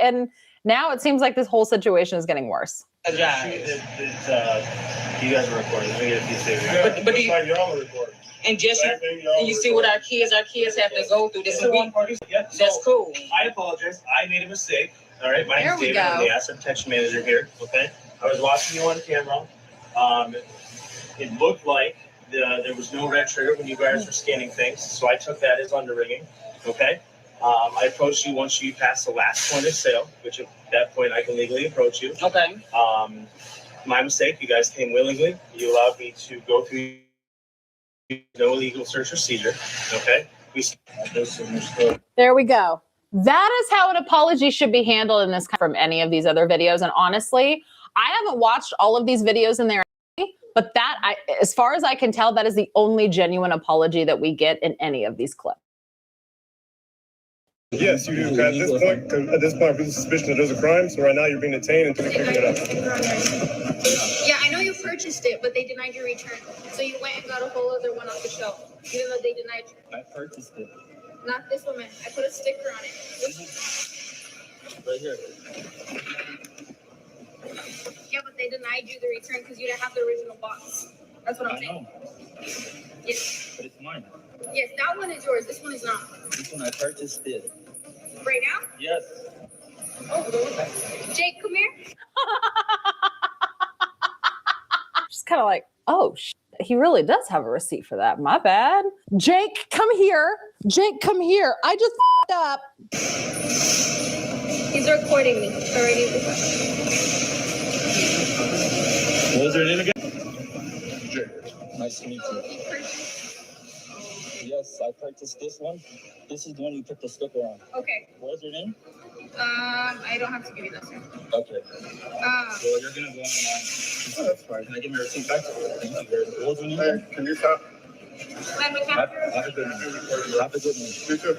[SPEAKER 3] And now it seems like this whole situation is getting worse.
[SPEAKER 6] You guys are recording. Let me get a piece of it.
[SPEAKER 4] But you're all recording. And just you see what our kids have to go through. This that's cool.
[SPEAKER 6] I apologize. I made a mistake. All right, my name's David.
[SPEAKER 3] Go.
[SPEAKER 6] I'm the asset protection manager here. Okay, I was watching you on camera. It looked like there was no red trigger when you guys were scanning things, so I took that as underringing. Okay, I approached you once you passed the last point of sale, which at that point I can legally approach you.
[SPEAKER 4] Okay.
[SPEAKER 6] My mistake. You guys came willingly. You allowed me to go through. No illegal search procedure. Okay.
[SPEAKER 3] There we go. That is how an apology should be handled in this from any of these other videos. And honestly, I haven't watched all of these videos in there, but as far as I can tell, that is the only genuine apology that we get in any of these clips.
[SPEAKER 10] Yes, you do. At this point, there's a suspicion that there's a crime. So right now, you're being detained until we figure it out.
[SPEAKER 24] Yeah, I know you purchased it, but they denied your return. So you went and got a whole other one off the shelf, even though they denied you.
[SPEAKER 6] I purchased it.
[SPEAKER 24] Not this one, man. I put a sticker on it.
[SPEAKER 6] Right here.
[SPEAKER 24] Yeah, but they denied you the return because you didn't have the original box. That's what I'm saying. Yes.
[SPEAKER 6] But it's mine.
[SPEAKER 24] Yes, that one is yours. This one is not.
[SPEAKER 6] This one I purchased it.
[SPEAKER 24] Right now?
[SPEAKER 6] Yes.
[SPEAKER 24] Oh, Jake, come here.
[SPEAKER 3] Just kind of like, oh, He really does have a receipt for that. My bad. Jake, come here. Jake, come here. I just f***ed up.
[SPEAKER 4] He's recording me already.
[SPEAKER 11] What was your name again? Nice to meet you. Yes, I purchased this one. This is the one you put the sticker on.
[SPEAKER 4] Okay.
[SPEAKER 11] What was your name?
[SPEAKER 4] I don't have to give you this one.
[SPEAKER 11] Okay. Well, you're gonna go online. Oh, that's fine. Can I get my receipt back? Thank you very much. What was your name? Hey, can you stop? Have a good one. Have a good one. You too.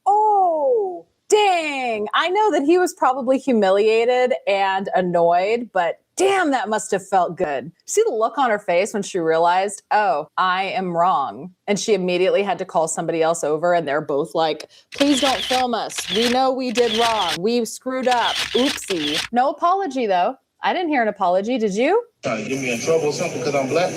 [SPEAKER 3] Oh, dang. I know that he was probably humiliated and annoyed, but damn, that must have felt good. See the look on her face when she realized, oh, I am wrong. And she immediately had to call somebody else over, and they're both like, please don't film us. We know we did wrong. We screwed up. Oopsie. No apology, though. I didn't hear an apology. Did you?
[SPEAKER 11] Trying to get me in trouble or something because I'm black?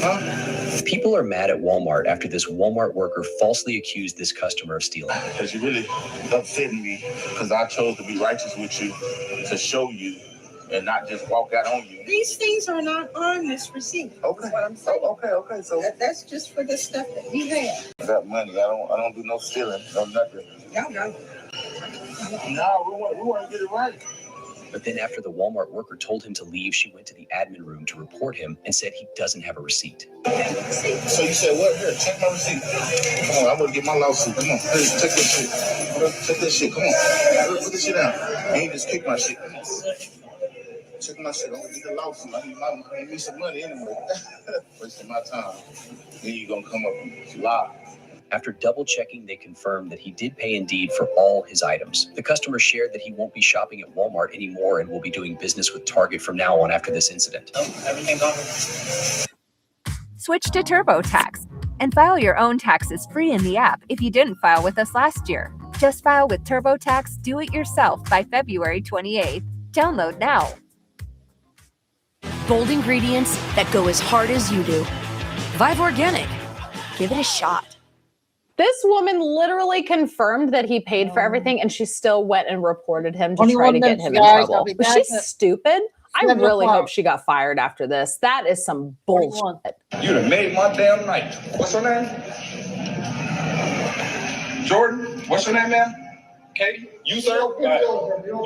[SPEAKER 11] Huh?
[SPEAKER 12] People are mad at Walmart after this Walmart worker falsely accused this customer of stealing.
[SPEAKER 11] Because you really upsetting me because I chose to be righteous with you to show you and not just walk out on you.
[SPEAKER 14] These things are not on this receipt.
[SPEAKER 11] Okay.
[SPEAKER 14] That's what I'm saying.
[SPEAKER 11] Okay. So
[SPEAKER 14] that's just for the stuff that we have.
[SPEAKER 11] I got money. I don't do no stealing, no nothing.
[SPEAKER 14] Y'all know.
[SPEAKER 11] No, we want to get it right.
[SPEAKER 12] But then after the Walmart worker told him to leave, she went to the admin room to report him and said he doesn't have a receipt.
[SPEAKER 11] So you said what? Here, check my receipt. Come on, I'm gonna get my lawsuit. Come on, here, check this shit. Check this shit. Come on, put this shit down. You ain't just kick my shit. Come on. Check my shit. I'm gonna get the lawsuit. I need me some money anyway. Wasting my time. Then you gonna come up and lie.
[SPEAKER 12] After double-checking, they confirmed that he did pay Indeed for all his items. The customer shared that he won't be shopping at Walmart anymore and will be doing business with Target from now on after this incident.
[SPEAKER 11] Everything's on.
[SPEAKER 15] Switch to TurboTax and file your own taxes free in the app if you didn't file with us last year. Just file with TurboTax Do-It-Yourself by February 28th. Download now.
[SPEAKER 25] Bold ingredients that go as hard as you do. Vive Organic. Give it a shot.
[SPEAKER 3] This woman literally confirmed that he paid for everything, and she still went and reported him to try to get him in trouble. Was she stupid? I really hope she got fired after this. That is some bullshit.
[SPEAKER 11] You done made my damn night. What's her name? Jordan? What's your name, ma'am? Katie? You, sir?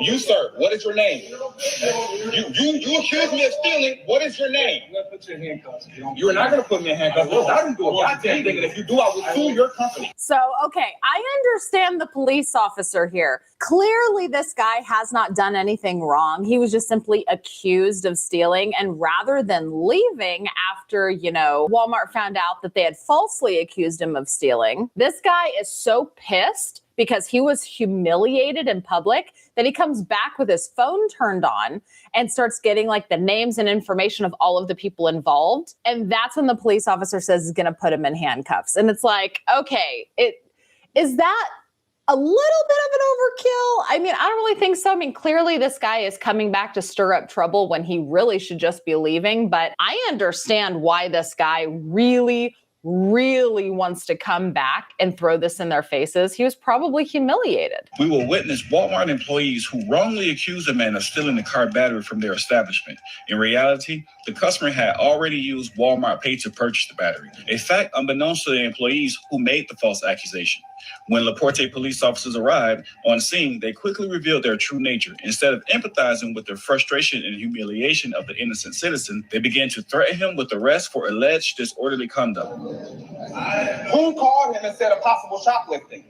[SPEAKER 11] You, sir. What is your name? You accused me of stealing. What is your name? I'm going to put you in handcuffs. You're not going to put me in handcuffs. I didn't do a goddamn thing, and if you do, I will sue your company.
[SPEAKER 3] So, okay, I understand the police officer here. Clearly, this guy has not done anything wrong. He was just simply accused of stealing. And rather than leaving after, Walmart found out that they had falsely accused him of stealing, this guy is so pissed because he was humiliated in public that he comes back with his phone turned on and starts getting like the names and information of all of the people involved. And that's when the police officer says he's going to put him in handcuffs. And it's like, okay, is that a little bit of an overkill? I mean, I don't really think so. I mean, clearly this guy is coming back to stir up trouble when he really should just be leaving. But I understand why this guy really wants to come back and throw this in their faces. He was probably humiliated.
[SPEAKER 11] We will witness Walmart employees who wrongly accused a man of stealing the car battery from their establishment. In reality, the customer had already used Walmart Pay to purchase the battery, a fact unbeknownst to the employees who made the false accusation. When LaPorte police officers arrived on scene, they quickly revealed their true nature. Instead of empathizing with the frustration and humiliation of the innocent citizen, they began to threaten him with arrest for alleged disorderly conduct.
[SPEAKER 26] Who called him and said of possible shoplifting?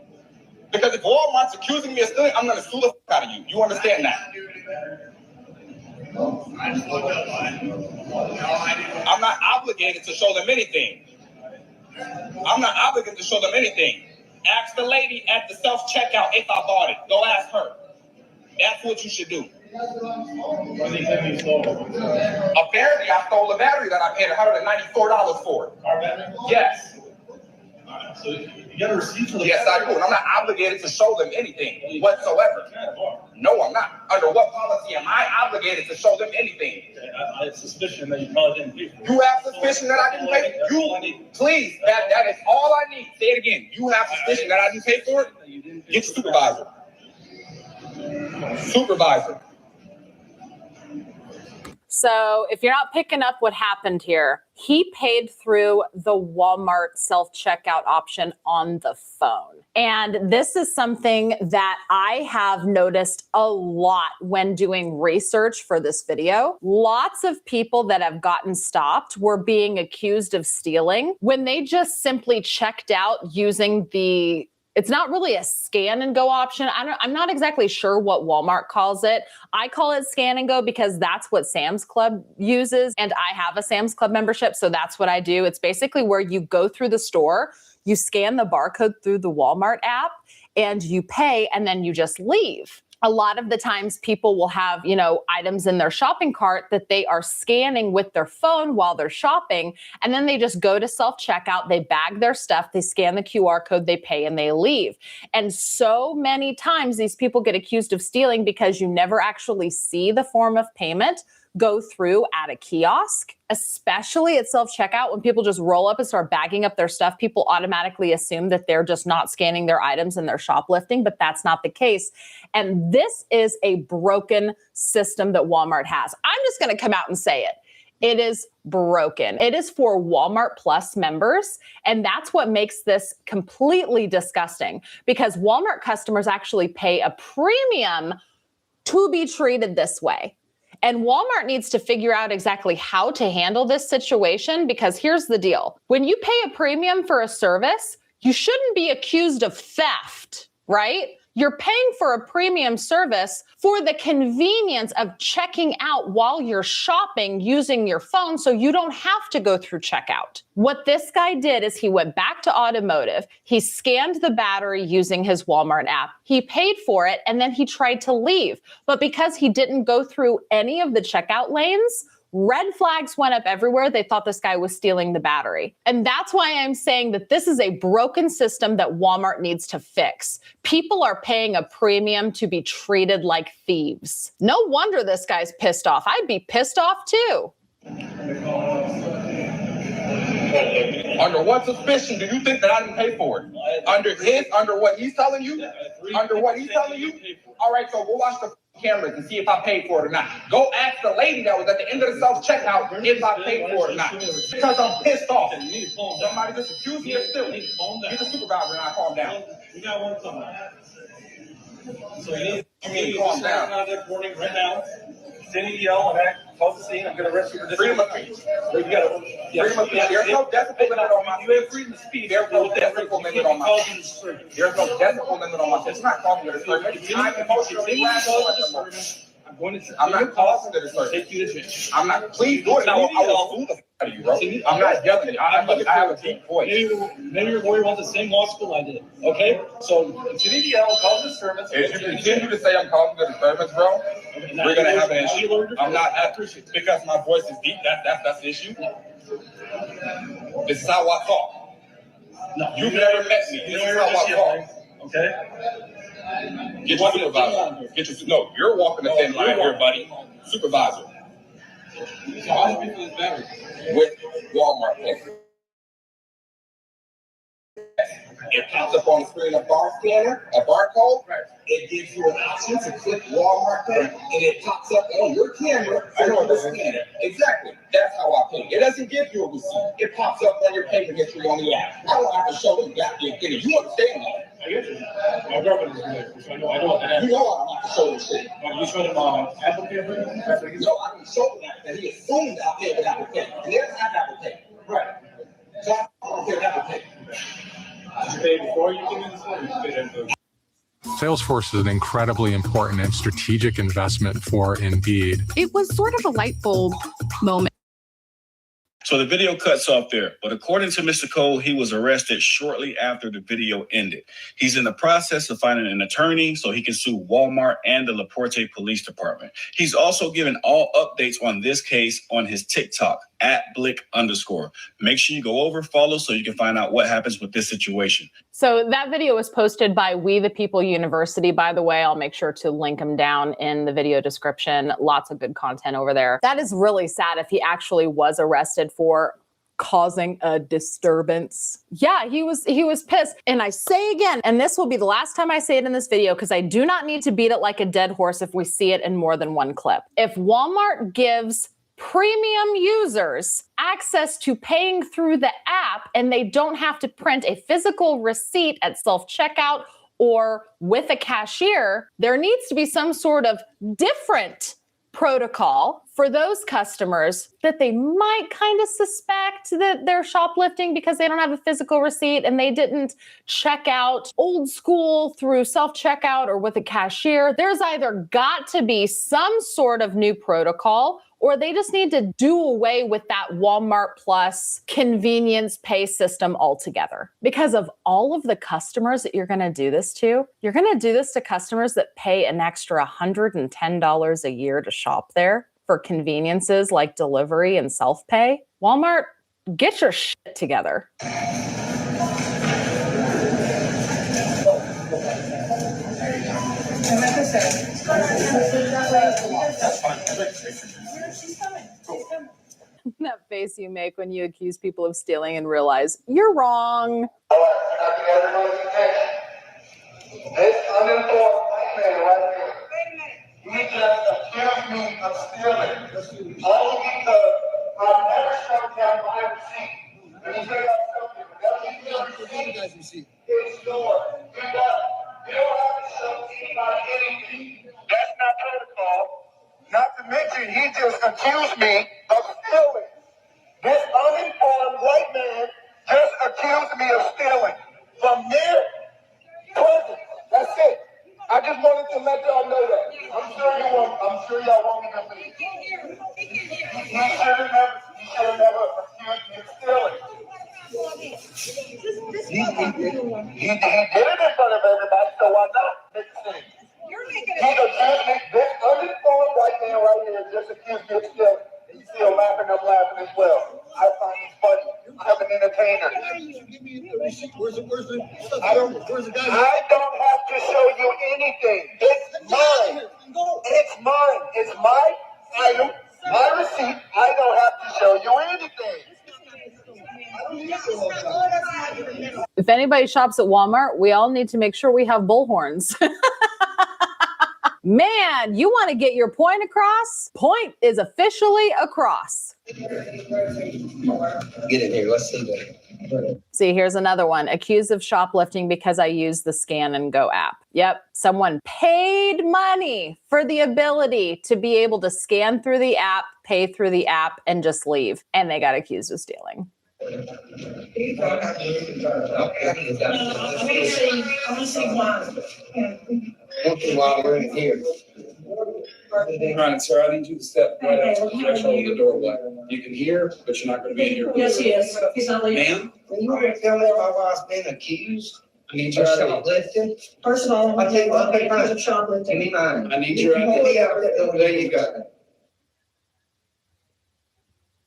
[SPEAKER 26] Because if Walmart's accusing me of stealing, I'm going to sue the fuck out of you. You understand that? I'm not obligated to show them anything. Ask the lady at the self-checkout if I bought it. Go ask her. That's what you should do. Apparently, I stole a battery that I paid $194 for. Our battery? Yes. So you got a receipt for the Yes, I do. And I'm not obligated to show them anything whatsoever. No, I'm not. Under what policy am I obligated to show them anything? I have suspicion that you probably didn't pay for it. You have suspicion that I didn't pay for it? Please, that is all I need. Say it again. You have suspicion that I didn't pay for it? Get your supervisor.
[SPEAKER 3] So if you're not picking up what happened here, he paid through the Walmart self-checkout option on the phone. And this is something that I have noticed a lot when doing research for this video. Lots of people that have gotten stopped were being accused of stealing when they just simply checked out using it's not really a scan and go option. I'm not exactly sure what Walmart calls it. I call it scan and go because that's what Sam's Club uses. And I have a Sam's Club membership, so that's what I do. It's basically where you go through the store, you scan the barcode through the Walmart app, and you pay, and then you just leave. A lot of the times people will have, items in their shopping cart that they are scanning with their phone while they're shopping. And then they just go to self-checkout, they bag their stuff, they scan the QR code, they pay, and they leave. And so many times these people get accused of stealing because you never actually see the form of payment go through at a kiosk, especially at self-checkout. When people just roll up and start bagging up their stuff, people automatically assume that they're just not scanning their items and they're shoplifting, but that's not the case. And this is a broken system that Walmart has. I'm just going to come out and say it. It is broken. It is for Walmart Plus members. And that's what makes this completely disgusting, because Walmart customers actually pay a premium to be treated this way. And Walmart needs to figure out exactly how to handle this situation, because here's the deal. When you pay a premium for a service, you shouldn't be accused of theft, right? You're paying for a premium service for the convenience of checking out while you're shopping using your phone, so you don't have to go through checkout. What this guy did is he went back to automotive, he scanned the battery using his Walmart app, he paid for it, and then he tried to leave. But because he didn't go through any of the checkout lanes, red flags went up everywhere. They thought this guy was stealing the battery. And that's why I'm saying that this is a broken system that Walmart needs to fix. People are paying a premium to be treated like thieves. No wonder this guy's pissed off. I'd be pissed off too.
[SPEAKER 26] Under what suspicion do you think that I didn't pay for it? Under what he's telling you? Under what he's telling you? All right, so we'll watch the cameras and see if I paid for it or not. Go ask the lady that was at the end of the self-checkout if I paid for it or not. Because I'm pissed off. Somebody just accused me of stealing. You're the supervisor and I calm down. We got one coming. So you need to calm down. Right now. Send you yell and act, close the scene. I'm going to arrest you for this. Freedom of speech. You got it. Freedom of speech. There's no decibel limit on my. You have freedom of speech. There's no decibel limit on my. There's no decibel limit on my. It's not causing you to disturbance. I'm emotionally rational. I'm not causing the disturbance. I'm not. Please do it. I will fool the f out of you, bro. I'm not yelling. I have a deep voice. Maybe your boy went to the same law school I did. Okay? So if you need to yell, cause disturbance. If you continue to say I'm causing the disturbance, bro, we're gonna have an issue. I'm not because my voice is deep. That's the issue. This is how I talk. No, you've never met me. This is how I talk. Okay. Get your supervisor. No, you're walking the thin line here, buddy. Supervisor. So how do you feel this battery? With Walmart pay. It pops up on the screen a bar scanner, a barcode. It gives you an option to click Walmart Pay, and it pops up on your camera for the scanner. Exactly. That's how I pay. It doesn't give you a receipt. It pops up on your payment history on the app. I don't have to show you that. You understand that? I get you. My government is good, so I know that. You know I don't have to show you shit. You showed him Apple Pay? No, I didn't show him that he assumed that I paid with Apple Pay. And there's not Apple Pay. Right. So I don't pay with Apple Pay. Did you pay before you came in this one? You paid after?
[SPEAKER 8] Salesforce is an incredibly important and strategic investment for Indeed.
[SPEAKER 5] It was sort of a light bulb moment.
[SPEAKER 11] So the video cuts off there, but according to Mr. Cole, he was arrested shortly after the video ended. He's in the process of finding an attorney so he can sue Walmart and the LaPorte Police Department. He's also given all updates on this case on his TikTok, @Blick_. Make sure you go over, follow, so you can find out what happens with this situation.
[SPEAKER 3] So that video was posted by We the People University, by the way. I'll make sure to link them down in the video description. Lots of good content over there. That is really sad if he actually was arrested for causing a disturbance. Yeah, he was pissed. And I say again, and this will be the last time I say it in this video, because I do not need to beat it like a dead horse if we see it in more than one clip. If Walmart gives premium users access to paying through the app, and they don't have to print a physical receipt at self-checkout or with a cashier, there needs to be some sort of different protocol for those customers that they might kind of suspect that they're shoplifting because they don't have a physical receipt and they didn't check out old school through self-checkout or with a cashier. There's either got to be some sort of new protocol, or they just need to do away with that Walmart Plus convenience pay system altogether. Because of all of the customers that you're gonna do this to, you're gonna do this to customers that pay an extra $110 a year to shop there for conveniences like delivery and self-pay. Walmart, get your shit together. That face you make when you accuse people of stealing and realize you're wrong.
[SPEAKER 26] This uninformed white man right here, he just accused me of stealing. Only because I never showed him my receipt. And he said something. Whenever you get a receipt, it's yours. You got it. You don't have to show anybody anything. That's not protocol. Not to mention, he just accused me of stealing. This uninformed white man just accused me of stealing. From there, present. That's it. I just wanted to let y'all know that. I'm sure y'all want me to leave. He should have never accused me of stealing. He did it in front of everybody, so why not? He accused me, this uninformed white man right here just accused me of stealing. He's still laughing, I'm laughing as well. I find it funny. I'm an entertainer. Where's the guy? I don't have to show you anything. It's mine. It's mine. It's my item, my receipt. I don't have to show you anything.
[SPEAKER 3] If anybody shops at Walmart, we all need to make sure we have bullhorns. Man, you want to get your point across? Point is officially across.
[SPEAKER 26] Get in here. Let's see that.
[SPEAKER 3] See, here's another one. Accused of shoplifting because I used the Scan and Go app. Yep. Someone paid money for the ability to be able to scan through the app, pay through the app, and just leave. And they got accused of stealing.
[SPEAKER 26] I want to see why. While we're in here.
[SPEAKER 11] All right, sir, I need you to step right out to the threshold of the doorway. You can hear, but you're not going to be in here.
[SPEAKER 26] Yes, he is. He's not leaving.
[SPEAKER 11] Ma'am?
[SPEAKER 26] When you were telling me my wife's been accused, I need your shoplifting. First of all, I'll tell you what, accused of shoplifting. Give me mine.
[SPEAKER 11] I need your ID.
[SPEAKER 26] There you go.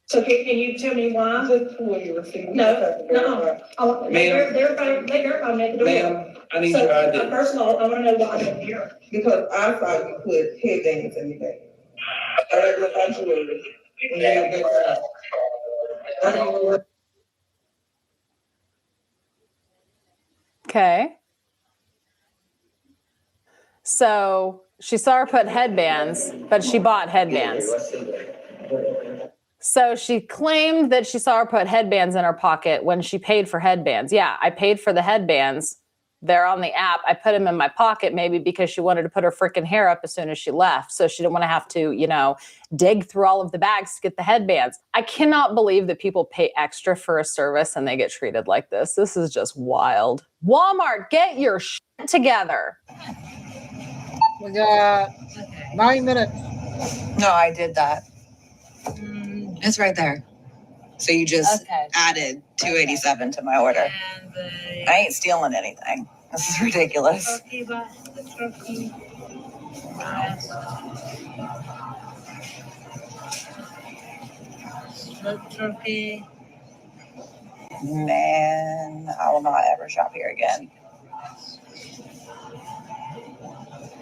[SPEAKER 26] So can you tell me why? No. They verify me at the door.
[SPEAKER 11] Ma'am, I need your ID.
[SPEAKER 26] First of all, I want to know why I'm here. Because I thought you put headbands in your bag. Absolutely.
[SPEAKER 3] Okay. So she saw her put headbands, but she bought headbands. So she claimed that she saw her put headbands in her pocket when she paid for headbands. Yeah, I paid for the headbands. They're on the app. I put them in my pocket maybe because she wanted to put her freaking hair up as soon as she left. So she didn't want to have to, dig through all of the bags to get the headbands. I cannot believe that people pay extra for a service and they get treated like this. This is just wild. Walmart, get your shit together.
[SPEAKER 1] We got 9 minutes.
[SPEAKER 9] No, I did that. It's right there. So you just added $287 to my order. I ain't stealing anything. This is ridiculous.
[SPEAKER 4] Turkey.
[SPEAKER 9] Man, I will not ever shop here again.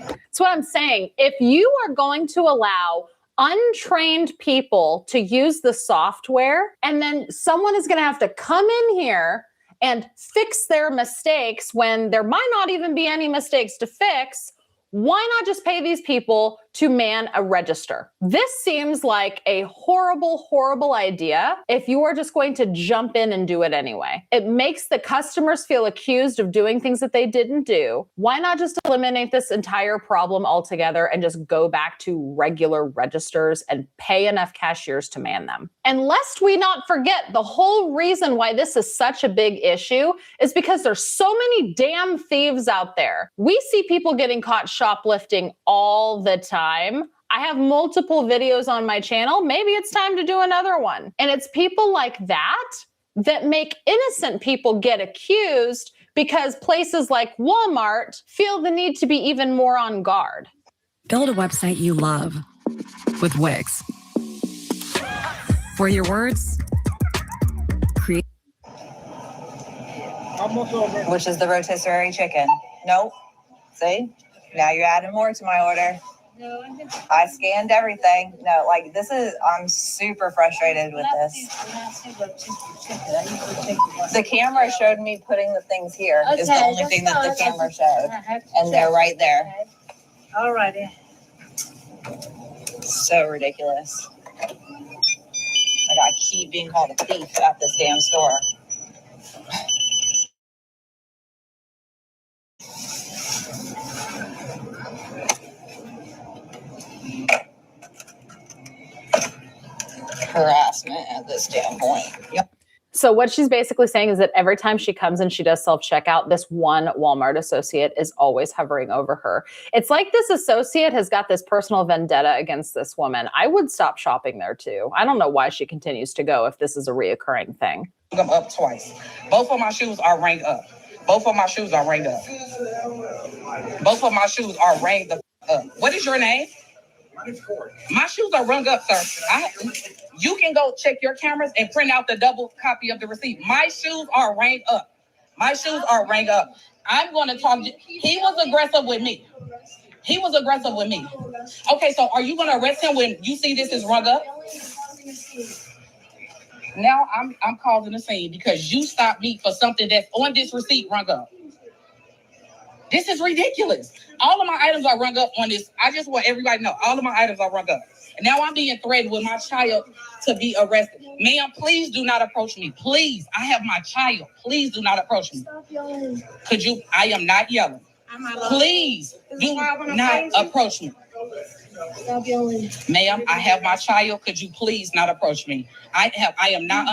[SPEAKER 3] That's what I'm saying. If you are going to allow untrained people to use the software, and then someone is going to have to come in here and fix their mistakes when there might not even be any mistakes to fix, why not just pay these people to man a register. This seems like a horrible, horrible idea if you are just going to jump in and do it anyway. It makes the customers feel accused of doing things that they didn't do. Why not just eliminate this entire problem altogether and just go back to regular registers and pay enough cashiers to man them? And lest we not forget, the whole reason why this is such a big issue is because there's so many damn thieves out there. We see people getting caught shoplifting all the time. I have multiple videos on my channel. Maybe it's time to do another one. And it's people like that that make innocent people get accused because places like Walmart feel the need to be even more on guard.
[SPEAKER 16] Build a website you love with Wix. For your words, create.
[SPEAKER 1] Almost over.
[SPEAKER 9] Which is the rotisserie chicken. Nope. See? Now you're adding more to my order.
[SPEAKER 24] No,
[SPEAKER 9] I scanned everything. No, like this is, I'm super frustrated with this. The camera showed me putting the things here. Is the only thing that the camera showed. And they're right there.
[SPEAKER 24] All righty.
[SPEAKER 9] So ridiculous. I gotta keep being called a thief at this damn store. Harassment at this damn point. Yep.
[SPEAKER 3] So what she's basically saying is that every time she comes and she does self-checkout, this one Walmart associate is always hovering over her. It's like this associate has got this personal vendetta against this woman. I would stop shopping there too. I don't know why she continues to go if this is a reoccurring thing.
[SPEAKER 26] I'm up twice. Both of my shoes are ranked up. Both of my shoes are ranked up. Both of my shoes are ranked up. What is your name? My shoes are rung up, sir. You can go check your cameras and print out the double copy of the receipt. My shoes are ranked up. My shoes are ranked up. I'm going to talk. He was aggressive with me. He was aggressive with me. Okay, so are you going to arrest him when you see this is rung up? Now I'm causing a scene because you stopped me for something that's on this receipt rung up. This is ridiculous. All of my items are rung up on this. I just want everybody to know all of my items are rung up. And now I'm being threatened with my child to be arrested. Ma'am, please do not approach me. Please, I have my child. Please do not approach me.
[SPEAKER 24] Stop yelling.
[SPEAKER 26] Could you? I am not yelling. Please do not approach me.
[SPEAKER 24] Stop yelling.
[SPEAKER 26] Ma'am, I have my child. Could you please not approach me? I am not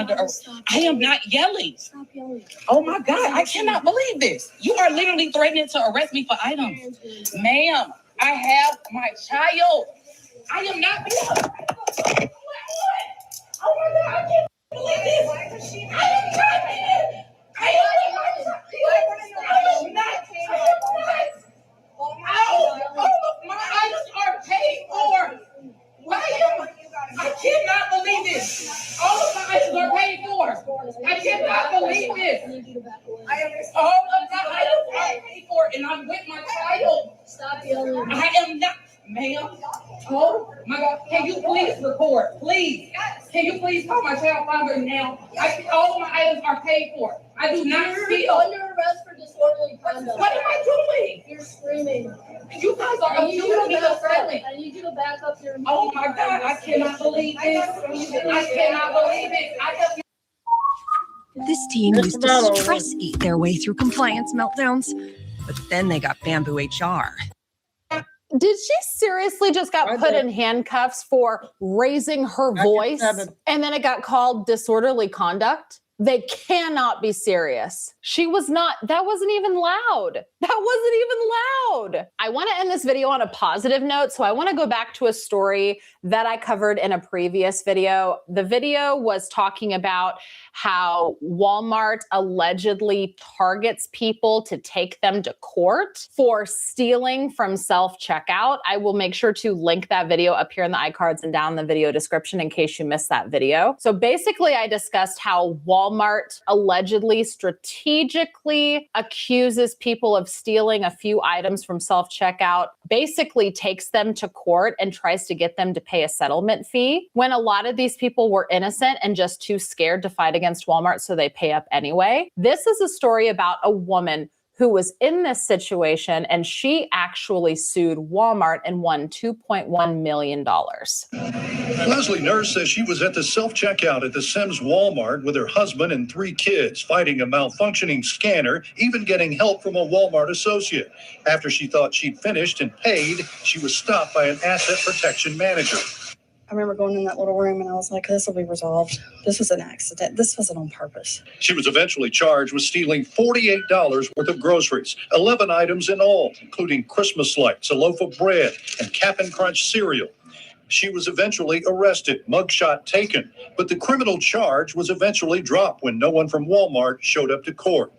[SPEAKER 26] yelling.
[SPEAKER 24] Stop yelling.
[SPEAKER 26] Oh my God, I cannot believe this. You are literally threatening to arrest me for items. Ma'am, I have my child. I am not yelling. Oh my God, I can't believe this. I am not yelling. I am not. All of my items are paid for. I cannot believe this. All of my items are paid for. I cannot believe this. All of my items are paid for, and I'm with my child.
[SPEAKER 24] Stop yelling.
[SPEAKER 26] I am not, ma'am. Oh my God! Can you please record, please? Can you please call my child father now? All of my items are paid for. I do not steal.
[SPEAKER 24] You're under arrest for disorderly conduct.
[SPEAKER 26] What am I doing?
[SPEAKER 24] You're screaming.
[SPEAKER 26] You guys are abusing me of silence.
[SPEAKER 24] I need you to back up your.
[SPEAKER 26] Oh my God! I cannot believe this. I cannot believe it.
[SPEAKER 16] This team used to stress eat their way through compliance meltdowns, but then they got Bamboo HR.
[SPEAKER 3] Did she seriously just got put in handcuffs for raising her voice and then it got called disorderly conduct? They cannot be serious. That wasn't even loud. I want to end this video on a positive note. So I want to go back to a story that I covered in a previous video. The video was talking about how Walmart allegedly targets people to take them to court for stealing from self-checkout. I will make sure to link that video up here in the iCards and down in the video description in case you missed that video. So basically I discussed how Walmart allegedly strategically accuses people of stealing a few items from self-checkout, basically takes them to court and tries to get them to pay a settlement fee when a lot of these people were innocent and just too scared to fight against Walmart, so they pay up anyway. This is a story about a woman who was in this situation, and she actually sued Walmart and won $2.1 million.
[SPEAKER 17] Leslie Nurse says she was at the self-checkout at the Sims Walmart with her husband and 3 kids, fighting a malfunctioning scanner, even getting help from a Walmart associate. After she thought she'd finished and paid, she was stopped by an asset protection manager.
[SPEAKER 18] I remember going in that little room and I was like, this will be resolved. This was an accident. This wasn't on purpose.
[SPEAKER 17] She was eventually charged with stealing $48 worth of groceries, 11 items in all, including Christmas lights, a loaf of bread, and Cap'n Crunch cereal. She was eventually arrested, mugshot taken, but the criminal charge was eventually dropped when no one from Walmart showed up to court.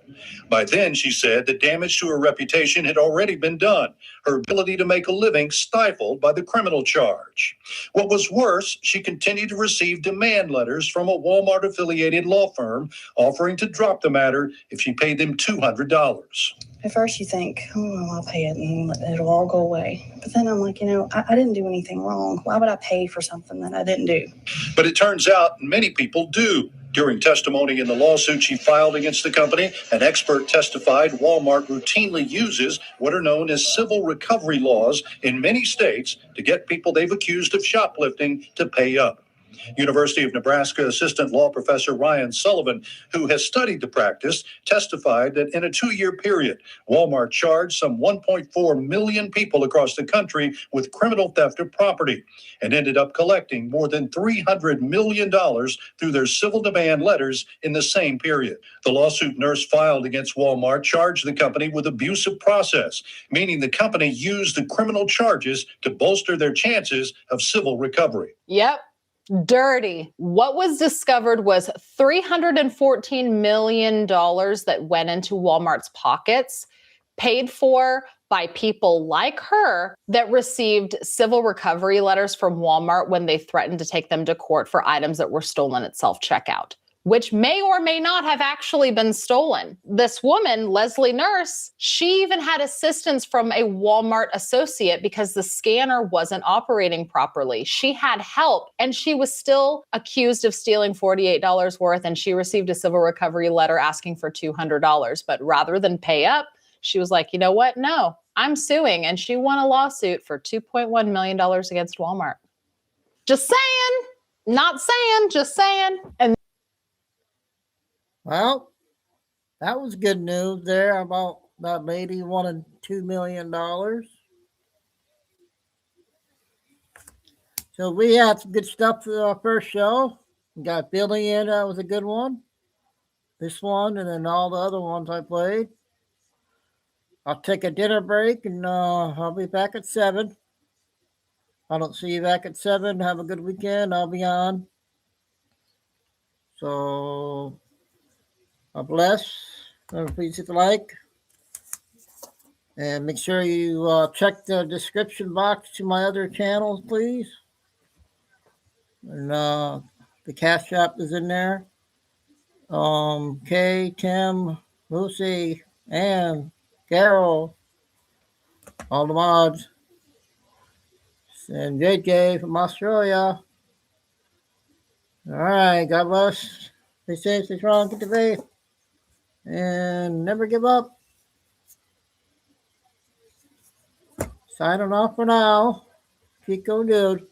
[SPEAKER 17] By then, she said, the damage to her reputation had already been done, her ability to make a living stifled by the criminal charge. What was worse, she continued to receive demand letters from a Walmart-affiliated law firm offering to drop the matter if she paid them $200.
[SPEAKER 18] At first you think, oh, well, I'll pay it and it'll all go away. But then I'm like, I didn't do anything wrong. Why would I pay for something that I didn't do?
[SPEAKER 17] But it turns out many people do. During testimony in the lawsuit she filed against the company, an expert testified Walmart routinely uses what are known as civil recovery laws in many states to get people they've accused of shoplifting to pay up. University of Nebraska assistant law professor Ryan Sullivan, who has studied the practice, testified that in a 2-year period, Walmart charged some 1.4 million people across the country with criminal theft of property and ended up collecting more than $300 million through their civil demand letters in the same period. The lawsuit Nurse filed against Walmart charged the company with abusive process, meaning the company used the criminal charges to bolster their chances of civil recovery.
[SPEAKER 3] Yep. Dirty. What was discovered was $314 million that went into Walmart's pockets, paid for by people like her that received civil recovery letters from Walmart when they threatened to take them to court for items that were stolen at self-checkout, which may or may not have actually been stolen. This woman, Leslie Nurse, she even had assistance from a Walmart associate because the scanner wasn't operating properly. She had help and she was still accused of stealing $48 worth, and she received a civil recovery letter asking for $200. But rather than pay up, she was like, you know what? No, I'm suing. And she won a lawsuit for $2.1 million against Walmart. Just saying, not saying, just saying. And
[SPEAKER 1] well, that was good news there about that lady wanting $2 million. So we had some good stuff for our first show. We got Billy in, that was a good one. This one, and then all the other ones I played. I'll take a dinner break, and I'll be back at 7. If I don't see you back at 7, have a good weekend. I'll be on. So, God bless. Please hit the like. And make sure you check the description box to my other channels, please. And the Cash App is in there. Kay, Tim, Lucy, Ann, Carol, all the mods, and JJ from Australia. All right, God bless. Stay safe, stay strong, get the faith, and never give up. Signing off for now. Chico dude.